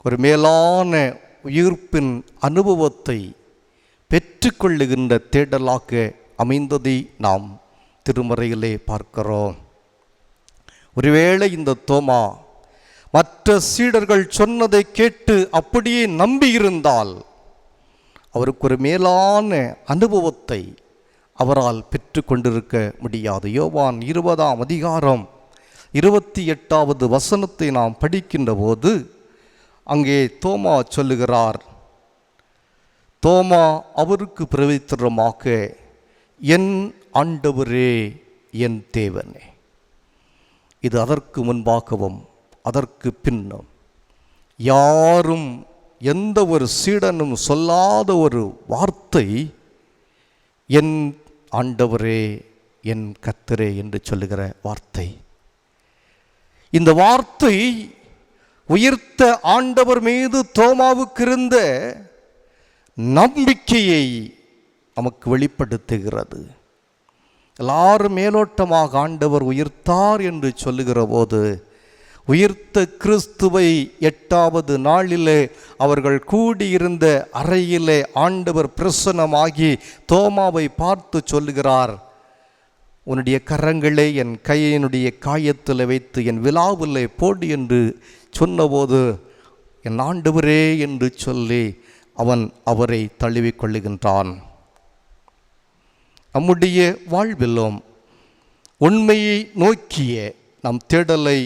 ஒரு மேலான உயிர்ப்பின் அனுபவத்தை பெற்றுக்கொள்ளுகின்ற தேடலாக அமைந்ததை நாம் திருமறையிலே பார்க்கிறோம். ஒருவேளை இந்த தோமா மற்ற சீடர்கள் சொன்னதை கேட்டு அப்படியே நம்பியிருந்தால் அவருக்கு ஒரு மேலான அனுபவத்தை அவரால் பெற்று கொண்டிருக்க முடியாது. யோவான் 20ஆம் அதிகாரம் 28வது வசனத்தை நாம் படிக்கின்ற போது அங்கே தோமா சொல்லுகிறார், தோமா அவருக்கு பிரவித்திரமாக, என் ஆண்டவரே, என் தேவனே. இது அதற்கு முன்பாகவும் அதற்கு பின்னும் யாரும் எந்த ஒரு சீடனும் சொல்லாத ஒரு வார்த்தை, என் ஆண்டவரே, என் கர்த்தரே என்று சொல்லுகிற வார்த்தை. இந்த வார்த்தை உயிர்த்த ஆண்டவர் மீது தோமாவுக்கு இருந்த நம்பிக்கையை நமக்கு வெளிப்படுத்துகிறது. எல்லாரும் மேலோட்டமாக ஆண்டவர் உயிர்த்தார் என்று சொல்லுகிற போது, உயிர்த்த கிறிஸ்துவை 8வது நாளிலே அவர்கள் கூடியிருந்த அறையிலே ஆண்டவர் பிரசன்னமாகி தோமாவை பார்த்து சொல்லுகிறார், உன்னுடைய கரங்களை என் கையினுடைய காயத்தில் வைத்து என் விலாவிலே போடு என்று சொன்னபோது, என் ஆண்டவரே என்று சொல்லி அவன் அவரை தழுவிக்கொள்ளுகின்றான். நம்முடைய வாழ்விலும் உண்மையை நோக்கிய நம் தேடலை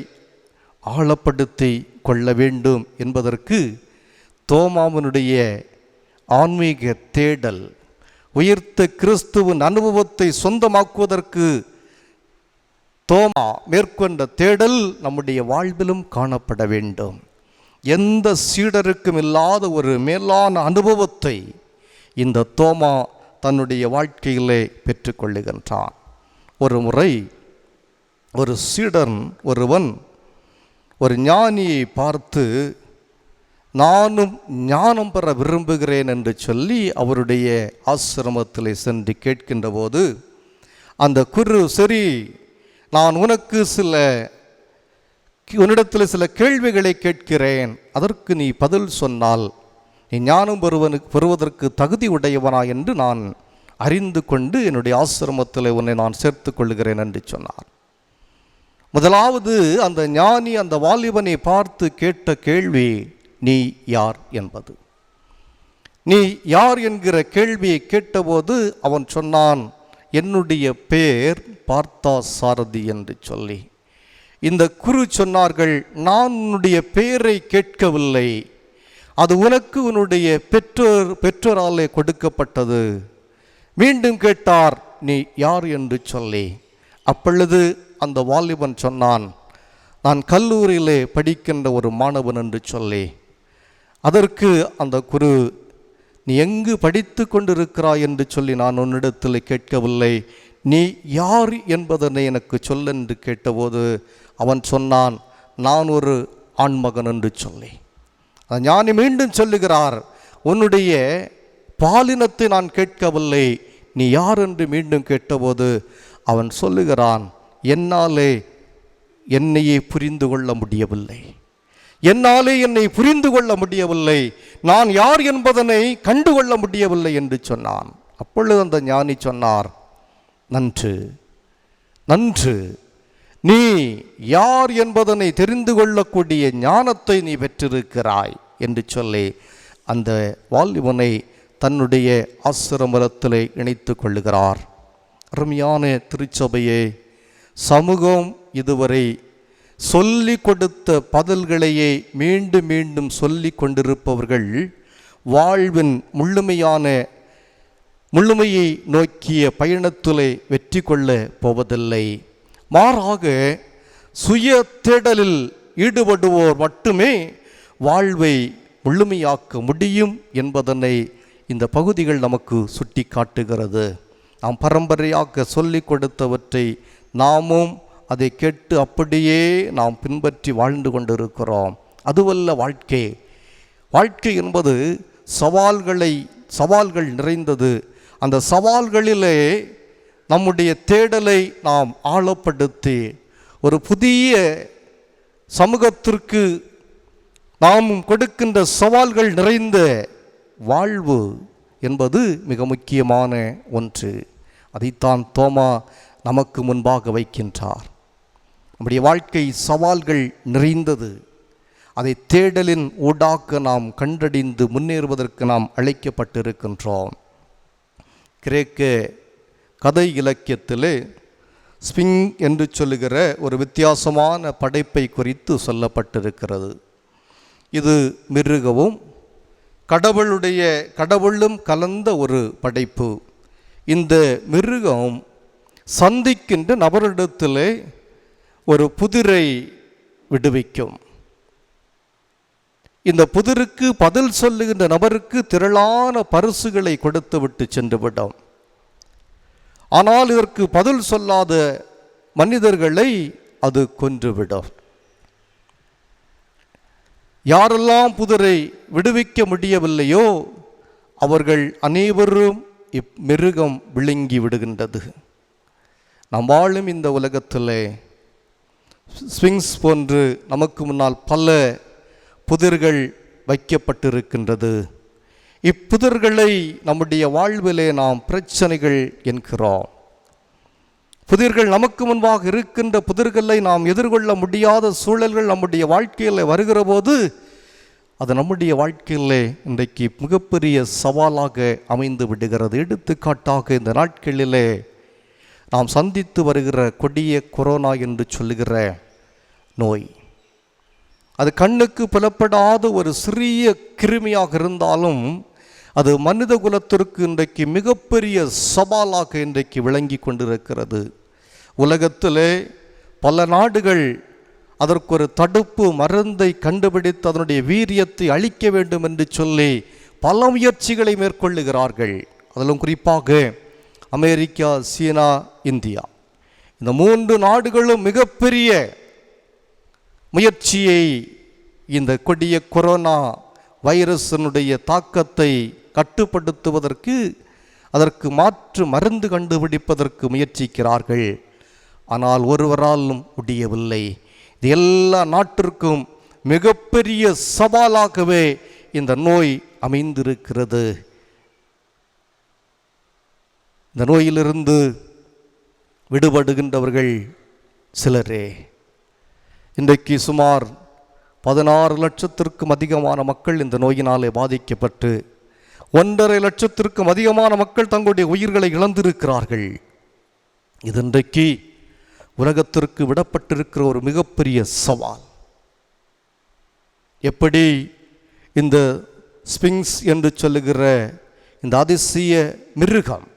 ஆழப்படுத்தி கொள்ள வேண்டும் என்பதற்கு தோமாவினுடைய ஆன்மீக தேடல், உயிர்த்த கிறிஸ்துவின் அனுபவத்தை சொந்தமாக்குவதற்கு தோமா மேற்கொண்ட தேடல் நம்முடைய வாழ்விலும் காணப்பட வேண்டும். எந்த சீடருக்கும் இல்லாத ஒரு மேலான அனுபவத்தை இந்த தோமா தன்னுடைய வாழ்க்கையிலே பெற்றுக்கொள்ளுகின்றான். ஒரு முறை ஒரு சீடன் ஒருவன் ஒரு ஞானியை பார்த்து, நானும் ஞானம் பெற விரும்புகிறேன் என்று சொல்லி அவருடைய ஆசிரமத்தில் சென்று கேட்கின்ற போது, அந்த குரு, சரி, நான் உன்னிடத்தில் சில கேள்விகளை கேட்கிறேன், அதற்கு நீ பதில் சொன்னால் நீ ஞானம் பெறுவதற்கு தகுதி உடையவனா என்று நான் அறிந்து கொண்டு என்னுடைய ஆசிரமத்தில் உன்னை நான் சேர்த்து கொள்கிறேன் என்று சொன்னார். முதலாவது அந்த ஞானி அந்த வாலிபனை பார்த்து கேட்ட கேள்வி, நீ யார் என்பது. நீ யார் என்கிற கேள்வியை கேட்டபோது அவன் சொன்னான், என்னுடைய பேர் பார்த்தா சாரதி என்று சொல்லி. இந்த குரு சொன்னார்கள், நான் உன்னுடைய பெயரை கேட்கவில்லை, அது உனக்கு உன்னுடைய பெற்றோராலே கொடுக்கப்பட்டது. மீண்டும் கேட்டார், நீ யார் என்று சொல்லி. அப்பொழுது அந்த வாலிபன் சொன்னான், நான் கல்லூரியிலே படிக்கின்ற ஒரு மாணவன் என்று சொல்லி. அதற்கு அந்த குரு, நீ எங்கு படித்து கொண்டிருக்கிறாய் என்று சொல்லி நான் உன்னிடத்தில் கேட்கவில்லை, நீ யார் என்பதனை எனக்கு சொல் என்று கேட்டபோது அவன் சொன்னான், நான் ஒரு ஆண்மகன் என்று சொல்லி. ஞானி மீண்டும் சொல்லுகிறார், உன்னுடைய பாலினத்தை நான் கேட்கவில்லை, நீ யார் என்று மீண்டும் கேட்டபோது அவன் சொல்லுகிறான், என்னாலே என்னையே புரிந்து கொள்ள முடியவில்லை, என்னாலே என்னை புரிந்து கொள்ள முடியவில்லை, நான் யார் என்பதனை கண்டுகொள்ள முடியவில்லை என்று சொன்னான். அப்பொழுது அந்த ஞானி சொன்னார், நன்று நன்று, நீ யார் என்பதனை தெரிந்து கொள்ளக்கூடிய ஞானத்தை நீ பெற்றிருக்கிறாய் என்று சொல்லி அந்த வாலிபனை தன்னுடைய ஆசிரமத்திலே இணைத்து கொள்ளுகிறார். அருமையான திருச்சபையே, சமூகம் இதுவரை சொல்லி கொடுத்த பதில்களையே மீண்டும் மீண்டும் சொல்லி கொண்டிருப்பவர்கள் வாழ்வின் முழுமையை நோக்கிய பயணத்திலே வெற்றி கொள்ள போவதில்லை. மாறாக சுய தேடலில் ஈடுபடுவோர் மட்டுமே வாழ்வை முழுமையாக்க முடியும் என்பதனை இந்த பகுதிகள் நமக்கு சுட்டி காட்டுகிறது. நாம் பரம்பரையாக சொல்லி கொடுத்தவற்றை நாமும் அதை கேட்டு அப்படியே நாம் பின்பற்றி வாழ்ந்து கொண்டிருக்கிறோம். அதுவல்ல வாழ்க்கை. வாழ்க்கை என்பது சவால்கள் நிறைந்தது. அந்த சவால்களிலே நம்முடைய தேடலை நாம் ஆழப்படுத்தி ஒரு புதிய சமூகத்திற்கு நாம் கொடுக்கின்ற சவால்கள் நிறைந்த வாழ்வு என்பது மிக முக்கியமான ஒன்று. அதைத்தான் தோமா நமக்கு முன்பாக வைக்கின்றார். நம்முடைய வாழ்க்கை சவால்கள் நிறைந்தது. அதை தேடலின் ஊடாக நாம் கண்டறிந்து முன்னேறுவதற்கு நாம் அழைக்கப்பட்டிருக்கின்றோம். கிரேக்க கதை இலக்கியத்திலே ஸ்பிங் என்று சொல்லுகிற ஒரு வித்தியாசமான படைப்பை குறித்து சொல்லப்பட்டிருக்கிறது. இது மிருகவும் கடவுளும் கலந்த ஒரு படைப்பு. இந்த மிருகம் சந்திக்கின்ற நபரிடத்திலே ஒரு புதிரை விடுவிக்கும். இந்த புதிருக்கு பதில் சொல்லுகின்ற நபருக்கு திரளான பரிசுகளை கொடுத்து விட்டு சென்றுவிடும். ஆனால் இதற்கு பதில் சொல்லாத மனிதர்களை அது கொன்றுவிடும். யாரெல்லாம் புதிரை விடுவிக்க முடியவில்லையோ அவர்கள் அனைவரும் இம்மிருகம் விழுங்கி விடுகின்றது. நாம் வாழும் இந்த உலகத்திலே ஸ்விங்ஸ் போன்று நமக்கு முன்னால் பல புதிர்கள் வைக்கப்பட்டிருக்கின்றது. இப்புதிர்களை நம்முடைய வாழ்விலே நாம் பிரச்சனைகள் என்கிறோம். புதிர்கள் நமக்கு முன்பாக இருக்கின்ற புதிர்களை நாம் எதிர்கொள்ள முடியாத சூழல்கள் நம்முடைய வாழ்க்கையில் வருகிற போது அது நம்முடைய வாழ்க்கையிலே இன்றைக்கு மிகப்பெரிய சவாலாக அமைந்து விடுகிறது. எடுத்துக்காட்டாக இந்த நாட்களிலே நாம் சந்தித்து வருகிற கொடிய கொரோனா என்று சொல்லுகிற நோய், அது கண்ணுக்கு புலப்படாத ஒரு சிறிய கிருமியாக இருந்தாலும் அது மனித குலத்திற்கு இன்றைக்கு மிகப்பெரிய சவாலாக இன்றைக்கு விளங்கி கொண்டிருக்கிறது. உலகத்திலே பல நாடுகள் அதற்கு ஒரு தடுப்பு மருந்தை கண்டுபிடித்து அதனுடைய வீரியத்தை அளிக்க வேண்டும் என்று சொல்லி பல முயற்சிகளை மேற்கொள்ளுகிறார்கள். அதிலும் குறிப்பாக அமெரிக்கா, சீனா, இந்தியா, இந்த 3 நாடுகளும் மிகப்பெரிய முயற்சியை இந்த கொடிய கொரோனா வைரஸினுடைய தாக்கத்தை கட்டுப்படுத்துவதற்கு, அதற்கு மாற்று மருந்து கண்டுபிடிப்பதற்கு முயற்சிக்கிறார்கள். ஆனால் ஒருவராலும் முடியவில்லை. இது எல்லா நாட்டிற்கும் மிகப்பெரிய சவாலாகவே இந்த நோய் அமைந்திருக்கிறது. இந்த நோயிலிருந்து விடுபடுகின்றவர்கள் சிலரே. இன்றைக்கு சுமார் 16 லட்சத்திற்கும் அதிகமான மக்கள் இந்த நோயினாலே பாதிக்கப்பட்டு 1.5 லட்சத்திற்கும் அதிகமான மக்கள் தங்களுடைய உயிர்களை இழந்திருக்கிறார்கள். இது இன்றைக்கு உலகத்திற்கு விடப்பட்டிருக்கிற ஒரு மிகப்பெரிய சவால். எப்படி இந்த ஸ்பிங்ஸ் என்று சொல்லுகிற இந்த அதிசய மிருகம்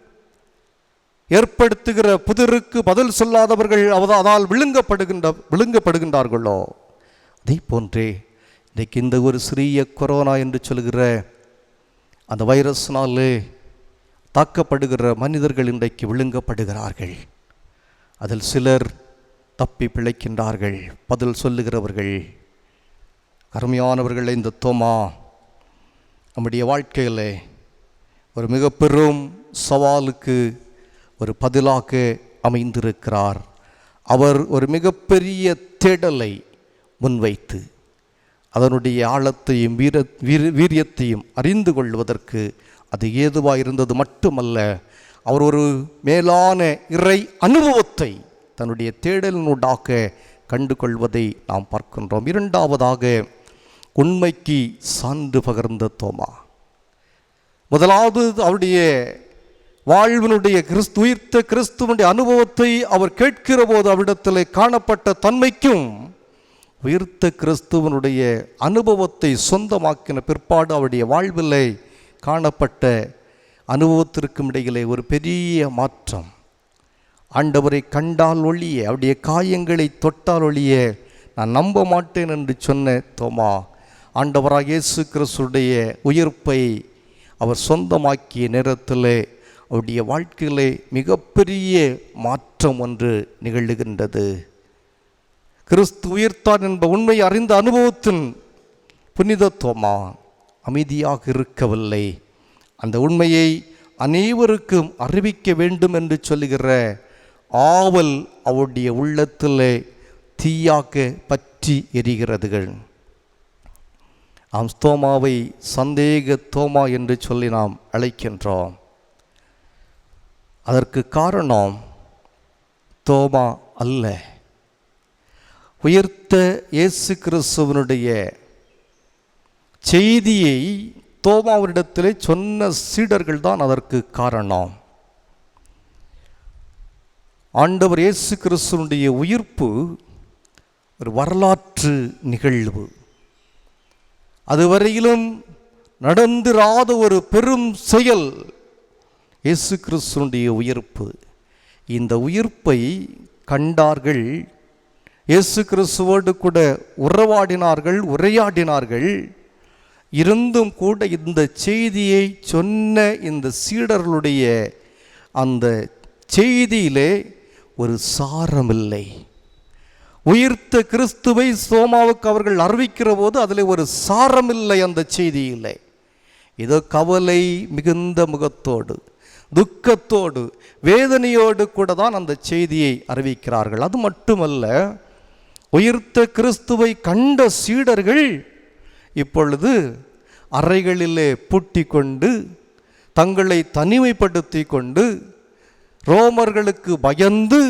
ஏற்படுத்துகிற புதிருக்கு பதில் சொல்லாதவர்கள் அதால் விழுங்கப்படுகின்றார்களோ, அதே போன்றே இன்றைக்கு இந்த ஒரு சிறிய கொரோனா என்று சொல்லுகிற அந்த வைரஸ்னாலே தாக்கப்படுகிற மனிதர்கள் இன்றைக்கு விழுங்கப்படுகிறார்கள். அதில் சிலர் தப்பி பிழைக்கின்றார்கள், பதில் சொல்லுகிறவர்கள். அருமையானவர்கள், இந்த தோமா நம்முடைய வாழ்க்கையில் ஒரு மிக பெரும் சவாலுக்கு ஒரு பதிலாக அமைந்திருக்கிறார். அவர் ஒரு மிகப்பெரிய தேடலை முன்வைத்து அதனுடைய ஆழத்தையும் வீரியத்தையும் அறிந்து கொள்வதற்கு அது ஏதுவாக இருந்தது மட்டுமல்ல, அவர் ஒரு மேலான இறை அனுபவத்தை தன்னுடைய தேடலினூடாக கண்டு கொள்வதை நாம் பார்க்கின்றோம். இரண்டாவதாக, உண்மைக்கு சான்று பகர்ந்த தோமா. முதலாவது அவருடைய வாழ்வினுடைய உயிர்த்த கிறிஸ்துவனுடைய அனுபவத்தை அவர் கேட்கிற போது அவ்விடத்தில் காணப்பட்ட தன்மைக்கும் உயிர்த்த கிறிஸ்துவனுடைய அனுபவத்தை சொந்தமாக்கின பிற்பாடு அவருடைய வாழ்விலே காணப்பட்ட அனுபவத்திற்கும் இடையிலே ஒரு பெரிய மாற்றம். ஆண்டவரை கண்டால் ஒழிய, அவருடைய காயங்களை தொட்டால் ஒழிய நான் நம்ப மாட்டேன் என்று சொன்ன தோமா, ஆண்டவராக இயேசு கிறிஸ்துடைய உயிர்ப்பை அவர் சொந்தமாக்கிய நேரத்தில் அவருடைய வாழ்க்கையிலே மிகப்பெரிய மாற்றம் ஒன்று நிகழ்கின்றது. கிறிஸ்து உயிர்த்தார் என்ப உண்மை அறிந்த அனுபவத்தின் புனித தோமா அமைதியாக இருக்கவில்லை. அந்த உண்மையை அனைவருக்கும் அறிவிக்க வேண்டும் என்று சொல்லுகிற ஆவல் அவருடைய உள்ளத்திலே தீயாக பற்றி எரிகிறதுகள். நாம் தோமாவை சந்தேக தோமா என்று சொல்லி நாம் அழைக்கின்றோம். அதற்கு காரணம் தோமா அல்ல, உயிர்த்த இயேசு கிறிஸ்துவனுடைய செய்தியை தோமாவிடத்திலே சொன்ன சீடர்கள் தான் அதற்கு காரணம். ஆண்டவர் இயேசு கிறிஸ்துவனுடைய உயிர்ப்பு ஒரு வரலாற்று நிகழ்வு. அதுவரையிலும் நடந்திராத ஒரு பெரும் செயல் இயேசு கிறிஸ்துவனுடைய உயிர்ப்பு. இந்த உயிர்ப்பை கண்டார்கள், இயேசு கிறிஸ்துவோடு கூட உறவாடினார்கள், உரையாடினார்கள். இருந்தும் கூட இந்த செய்தியை சொன்ன இந்த சீடர்களுடைய அந்த செய்தியிலே ஒரு சாரமில்லை. உயிர்த்த கிறிஸ்துவை தோமாவுக்கு அவர்கள் அறிவிக்கிற போது அதில் ஒரு சாரமில்லை. அந்த செய்தியிலே இதோ கவலை மிகுந்த முகத்தோடு, துக்கத்தோடு, வேதனையோடு கூட தான் அந்த செய்தியை அறிவிக்கிறார்கள். அது மட்டுமல்ல, உயிர்த்த கிறிஸ்துவை கண்ட சீடர்கள் இப்பொழுது அறைகளிலே பூட்டி கொண்டு, தங்களை தனிமைப்படுத்தி கொண்டு, ரோமர்களுக்கு பயந்து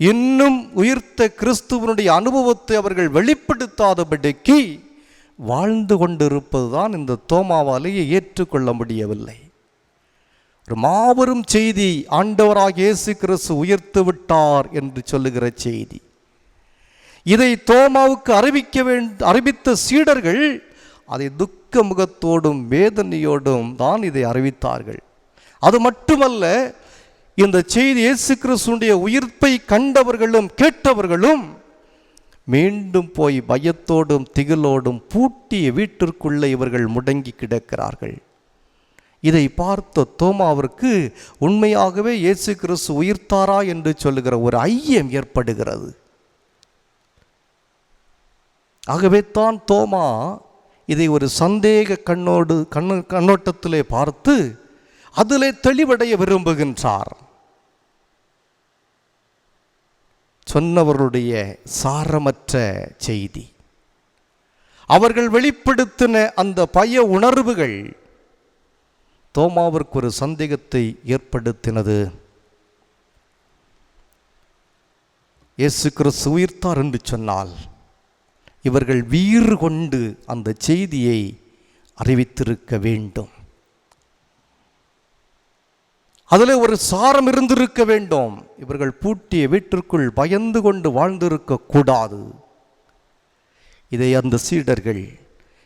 இன்னும் உயிர்த்த கிறிஸ்துவனுடைய அனுபவத்தை அவர்கள் வெளிப்படுத்தாதபடிக்கு வாழ்ந்து கொண்டிருப்பதுதான் இந்த தோமாவாலேயே ஏற்றுக்கொள்ள முடியவில்லை. ஒரு மாபெரும் செய்தி, ஆண்டவராக இயேசு கிறிஸ்து உயர்த்து விட்டார் என்று சொல்லுகிற செய்தி. இதை தோமாவுக்கு அறிவித்த சீடர்கள் அதை துக்க முகத்தோடும் வேதனையோடும் தான் இதை அறிவித்தார்கள். அது மட்டுமல்ல, இந்த செய்தி இயேசு கிறிஸ்துவினுடைய உயிர்ப்பை கண்டவர்களும் கேட்டவர்களும் மீண்டும் போய் பயத்தோடும் திகிலோடும் பூட்டிய வீட்டிற்குள்ளே இவர்கள் முடங்கி கிடக்கிறார்கள். இதை பார்த்த தோமாவிற்கு உண்மையாகவே இயேசு கிறிஸ்து உயிர்த்தாரா என்று சொல்லுகிற ஒரு ஐயம் ஏற்படுகிறது. ஆகவே தான் தோமா இதை ஒரு சந்தேக கண்ணோட்டத்திலே பார்த்து அதிலே தெளிவடைய விரும்புகின்றார். சொன்னவர்களுடைய சாரமற்ற செய்தி, அவர்கள் வெளிப்படுத்தின அந்த பய உணர்வுகள் தோமாவிற்கு ஒரு சந்தேகத்தை ஏற்படுத்தினது. இயேசு கிறிஸ்து உயிர்த்தார் என்று சொன்னால் இவர்கள் வீறு கொண்டு அந்த செய்தியை அறிவித்திருக்க வேண்டும். அதில் ஒரு சாரம் இருந்திருக்க வேண்டும். இவர்கள் பூட்டிய வீட்டிற்குள் பயந்து கொண்டு வாழ்ந்திருக்க கூடாது. இதை அந்த சீடர்கள்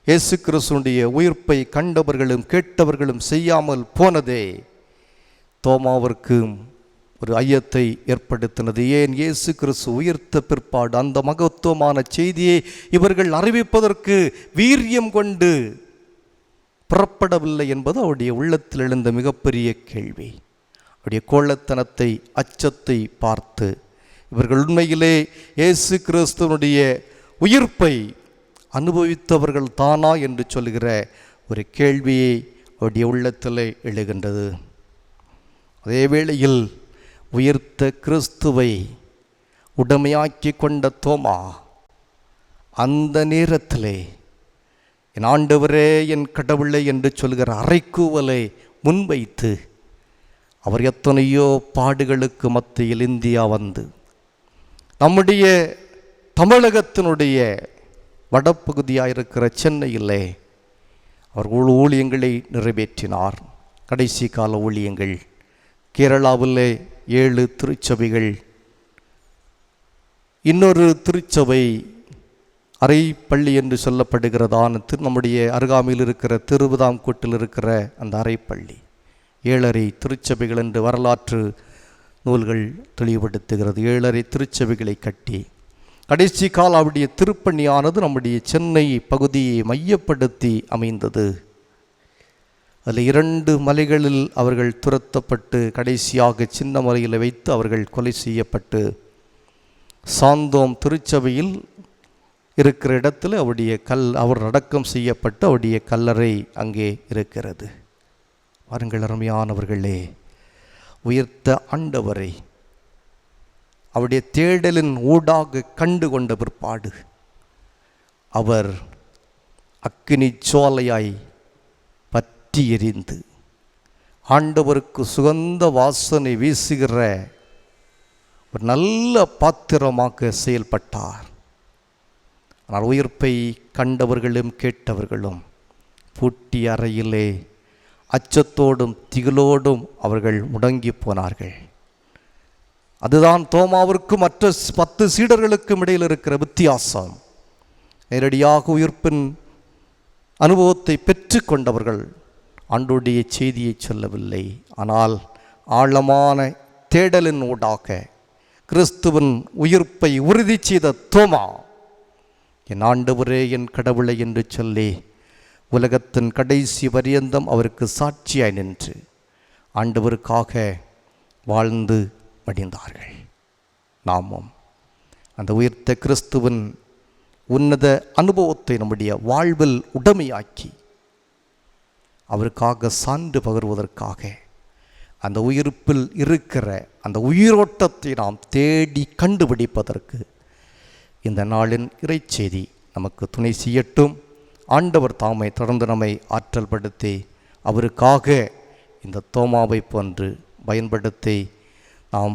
இயேசு கிறிஸ்துவினுடைய உயிர்ப்பை கண்டவர்களும் கேட்டவர்களும் செய்யாமல் போனதே தோமாவிற்கு ஒரு ஐயத்தை ஏற்படுத்தினது. ஏன் இயேசு கிறிஸ்து உயிர்த்த பிற்பாடு அந்த மகத்துவமான செய்தியை இவர்கள் அறிவிப்பதற்கு வீரியம் கொண்டு புறப்படவில்லை என்பது அவருடைய உள்ளத்தில் எழுந்த மிகப்பெரிய கேள்வி. அவருடைய கோழைத்தனத்தை, அச்சத்தை பார்த்து இவர்கள் உண்மையிலே இயேசு கிறிஸ்துவனுடைய உயிர்ப்பை அனுபவித்தவர்கள் தானா என்று சொல்கிற ஒரு கேள்வியை அவருடைய உள்ளத்தில் எழுகின்றது. அதே வேளையில் உயிர்த்த கிறிஸ்துவை உடமையாக்கி கொண்ட தோமா அந்த நேரத்திலே என் ஆண்டவரே, என் கடவுளே என்று சொல்கிற அறைக்கூவலை முன்வைத்து அவர் எத்தனையோ பாடுகளுக்கு மத்தியில் இந்தியா வந்து நம்முடைய தமிழகத்தினுடைய வடப்பகுதியாக இருக்கிற சென்னையிலே அவர் ஊழியங்களை நிறைவேற்றினார். கடைசி கால ஊழியங்கள் கேரளாவில் 7 திருச்சபைகள், இன்னொரு திருச்சபை அரைப்பள்ளி என்று சொல்லப்படுகிறதான நம்முடைய அருகாமையில் இருக்கிற திருவிதாங்கூட்டில் இருக்கிற அந்த அரைப்பள்ளி 7 திருச்சபைகள் என்று வரலாற்று நூல்கள் தெளிவுபடுத்துகிறது. 7 திருச்சபைகளை கட்டி கடைசி கால அவருடைய திருப்பணியானது நம்முடைய சென்னை பகுதியை மையப்படுத்தி அமைந்தது. அதில் 2 மலைகளில் அவர்கள் துரத்தப்பட்டு கடைசியாக சின்ன மலையில் வைத்து அவர்கள் கொலை செய்யப்பட்டு சாந்தோம் திருச்சபையில் இருக்கிற இடத்துல அவர் அடக்கம் செய்யப்பட்டு அவருடைய கல்லறை அங்கே இருக்கிறது. வாருங்கள் அருமையானவர்களே, உயர்த்த ஆண்டவரை அவருடைய தேடலின் ஊடாக கண்டு கொண்ட பிற்பாடு அவர் அக்கினி சோலையாய் பற்றி எரிந்து ஆண்டவருக்கு சுகந்த வாசனை வீசுகிற ஒரு நல்ல பாத்திரமாக செயல்பட்டார். ஆனால் உயிர்ப்பை கண்டவர்களும் கேட்டவர்களும் பூட்டிய அறையிலே அச்சத்தோடும் திகிலோடும் அவர்கள் முடங்கி போனார்கள். அதுதான் தோமாவிற்கு மற்ற 10 சீடர்களுக்கும் இடையில் இருக்கிற வித்தியாசம். நேரடியாக உயிர்ப்பின் அனுபவத்தை பெற்று கொண்டவர்கள் ஆண்டவருடைய செய்தியை சொல்லவில்லை. ஆனால் ஆழமான தேடலின் ஊடாக கிறிஸ்துவின் உயிர்ப்பை உறுதி செய்த தோமா, என் ஆண்டவரே என் கடவுளை என்று சொல்லி உலகத்தின் கடைசி பரியந்தம் அவருக்கு சாட்சியாய் நின்று ஆண்டவருக்காக வாழ்ந்து மடிந்தார்கள். நாமும் அந்த உயிர்த்த கிறிஸ்துவின் உன்னத அனுபவத்தை நம்முடைய வாழ்வில் உடமையாக்கி அவருக்காக சான்று பகர்வதற்காக அந்த உயிர்ப்பில் இருக்கிற அந்த உயிரோட்டத்தை நாம் தேடி கண்டுபிடிப்பதற்கு இந்த நாளின் இறைச்செய்தி நமக்கு துணை செய்யட்டும். ஆண்டவர் தாமை தொடர்ந்து நம்மை ஆற்றல் படுத்தி அவருக்காக இந்த தோமாவை போன்று பயன்படுத்தி நாம்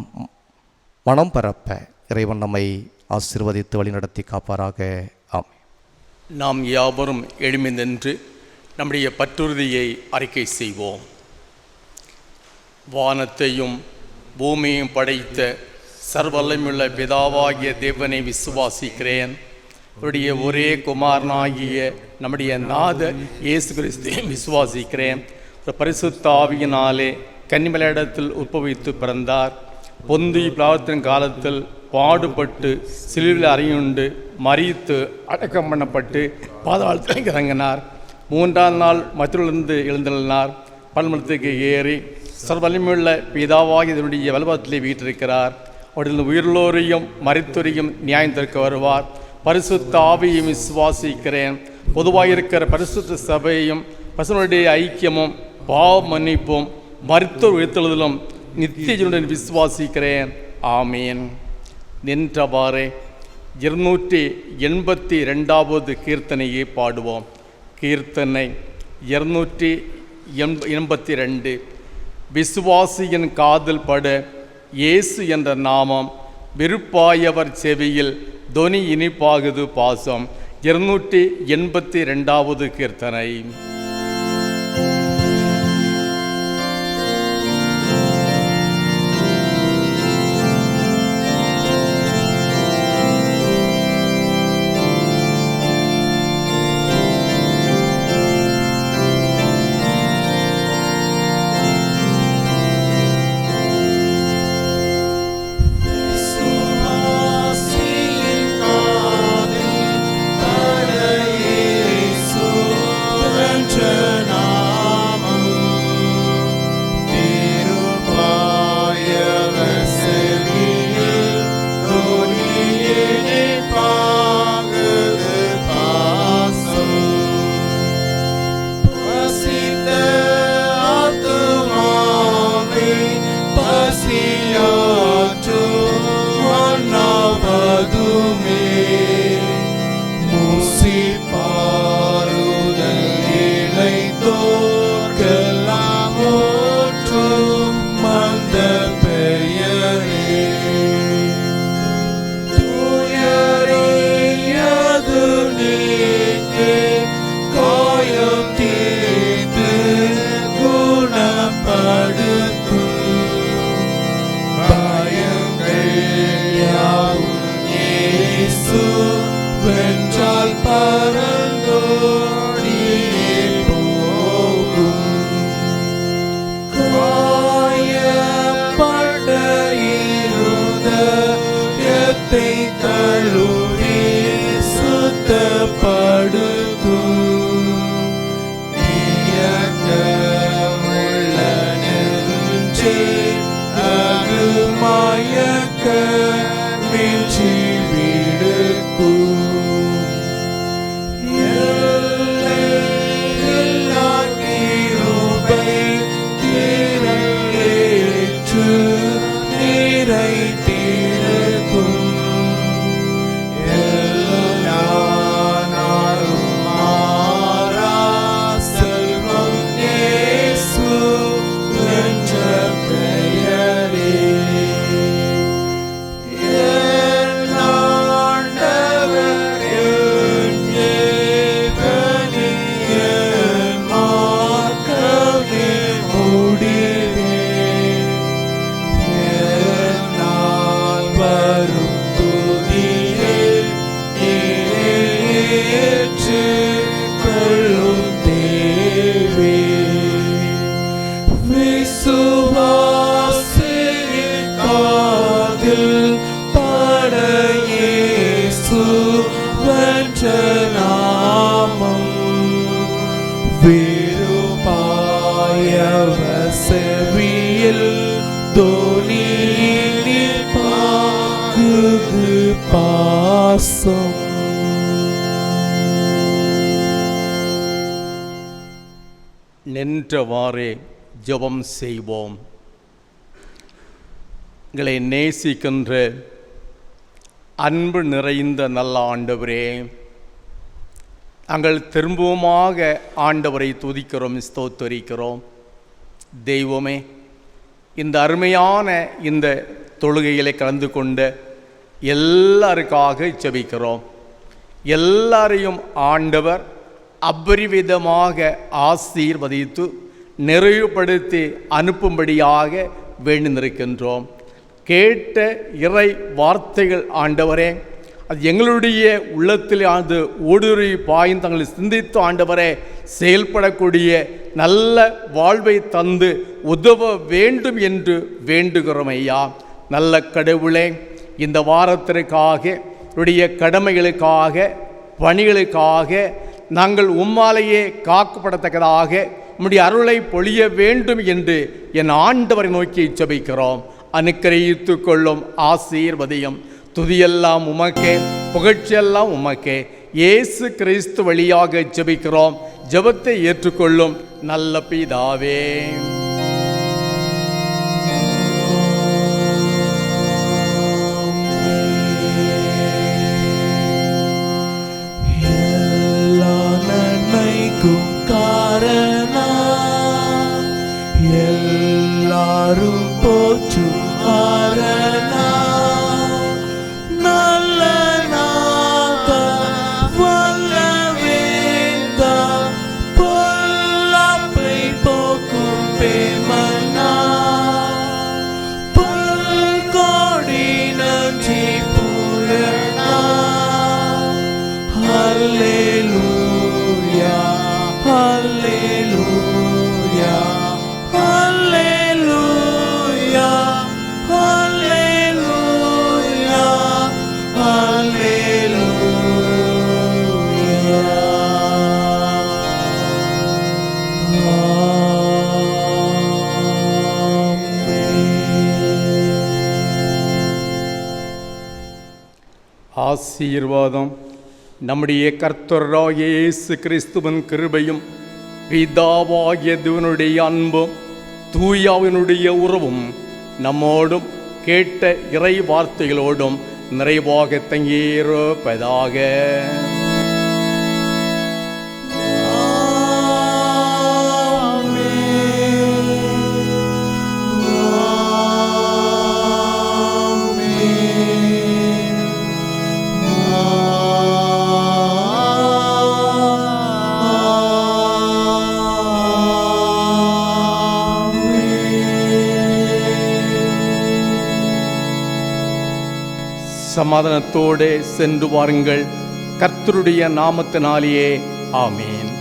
மனம் பரப்ப இறைவன் நம்மை ஆசீர்வதித்து வழிநடத்தி காப்பாராக. ஆமென். நாம் யாவரும் எழுமி நின்று நம்முடைய பற்றுறுதியை அறிக்கை செய்வோம். வானத்தையும் பூமியையும் படைத்த சர்வல்லமையுள்ள பிதாவாகிய தேவனை விசுவாசிக்கிறேன். அவருடைய ஒரே குமாரனாகிய நம்முடைய நாதர் இயேசு கிறிஸ்துவை விசுவாசிக்கிறேன். பரிசுத்த ஆவியினாலே கன்னிமலையிடத்தில் உற்பவித்து பிறந்தார். பொந்திய பிலாத்தின் காலத்தில் பாடுபட்டு சிலுவையில் அறையுண்டு மரித்து அடக்கம் பண்ணப்பட்டு பாதாளத்தில் இறங்கினார். 3ஆம் நாள் மத்தியிலிருந்து எழுந்தள்ளினார். பல்மலத்துக்கு ஏறி சர்வலிமையுள்ள பிதாவாகி இதனுடைய வலுவத்திலே வீற்றிருக்கிறார். அவருடைய உயிர்லோரையும் மரித்தோரையும் நியாயம் தீர்க்க வருவார். பரிசுத்த ஆவியையும் விசுவாசிக்கிறேன். பொதுவாக இருக்கிற பரிசுத்த சபையையும் பரிசுத்தனுடைய ஐக்கியமும் பாவ மன்னிப்பும் மரித்தோர் உயிர்த்தெழுதலும் நித்திய ஜீவனுடன் விசுவாசிக்கிறேன். ஆமீன். நின்றவாறே 282வது கீர்த்தனையை பாடுவோம். கீர்த்தனை 282. விசுவாசியின் காதில் பட இயேசு என்ற நாமம் விருப்பாயவர் செவியில் தொனி இனிப்பாகுது பாசம். 282வது கீர்த்தனை. Then தொனியில் பாகுது பாசம். நின்றவாறே ஜெபம் செய்வோம். எங்களை நேசிக்கின்ற அன்பு நிறைந்த நல்ல ஆண்டவரே, நாங்கள் திரும்பவுமாக ஆண்டவரை துதிக்கிறோம், ஸ்தோத்தரிக்கிறோம். தெய்வமே, இந்த அருமையான இந்த தொழுகையிலே கலந்து கொண்ட எல்லாருக்காக ஜெபிக்கிறோம். எல்லாரையும் ஆண்டவர் அபரிவிதமாக ஆசீர்வதித்து நிறைவுபடுத்தி அனுப்பும்படியாக வேண்டி நிற்கின்றோம். கேட்ட இறை வார்த்தைகள் ஆண்டவரே, அது எங்களுடைய உள்ளத்தில் அது ஊடுருவி பாயும் தங்களை சிந்தித்து ஆண்டவரே செயல்படக்கூடிய நல்ல வாழ்வை தந்து உதவ வேண்டும் என்று வேண்டுகிறோம் ஐயா. நல்ல கடவுளே, இந்த வாரத்திற்காக உடைய கடமைகளுக்காக பணிகளுக்காக நாங்கள் உம்மாலேயே காக்கப்படத்தக்கதாக உம்முடைய அருளை பொழிய வேண்டும் என்று என் ஆண்டவரை நோக்கி ஜெபிக்கிறோம். அனுக்கிரகித்து கொள்ளும், ஆசீர்வதியும். துதியெல்லாம் உமக்கே, புகழ்ச்சியெல்லாம் உமக்கே. இயேசு கிறிஸ்து வழியாக ஜெபிக்கிறோம். ஜெபத்தை ஏற்றுக்கொள்ளும் நல்ல பிதாவே. எல்லாரும் போற்றும் ஆரணா, நல்ல நாதா, வல்ல வேந்தா, பொல்லாப்பை போக்கும் பேமன்னா, பல்கோடி நன்றி பூரணா. ஹல்லேலூயா, ஹல்லேலூயா, ஹல்லேலூயா, ஹல்லேலூயா, ஹல்லேலூயா. ஆசீர்வாதம். நம்முடைய கர்த்தராகிய இயேசு கிறிஸ்துவின் கிருபையும் பிதாவாகிய தேவனுடைய அன்பும் தூயாவினுடைய உறவும் நம்மோடும் கேட்ட இறை வார்த்தைகளோடும் நிறைவாக தங்கியிருப்பதாக. சமாதானத்தோடு சென்று வாருங்கள். கர்த்தருடைய நாமத்தினாலேயே ஆமீன்.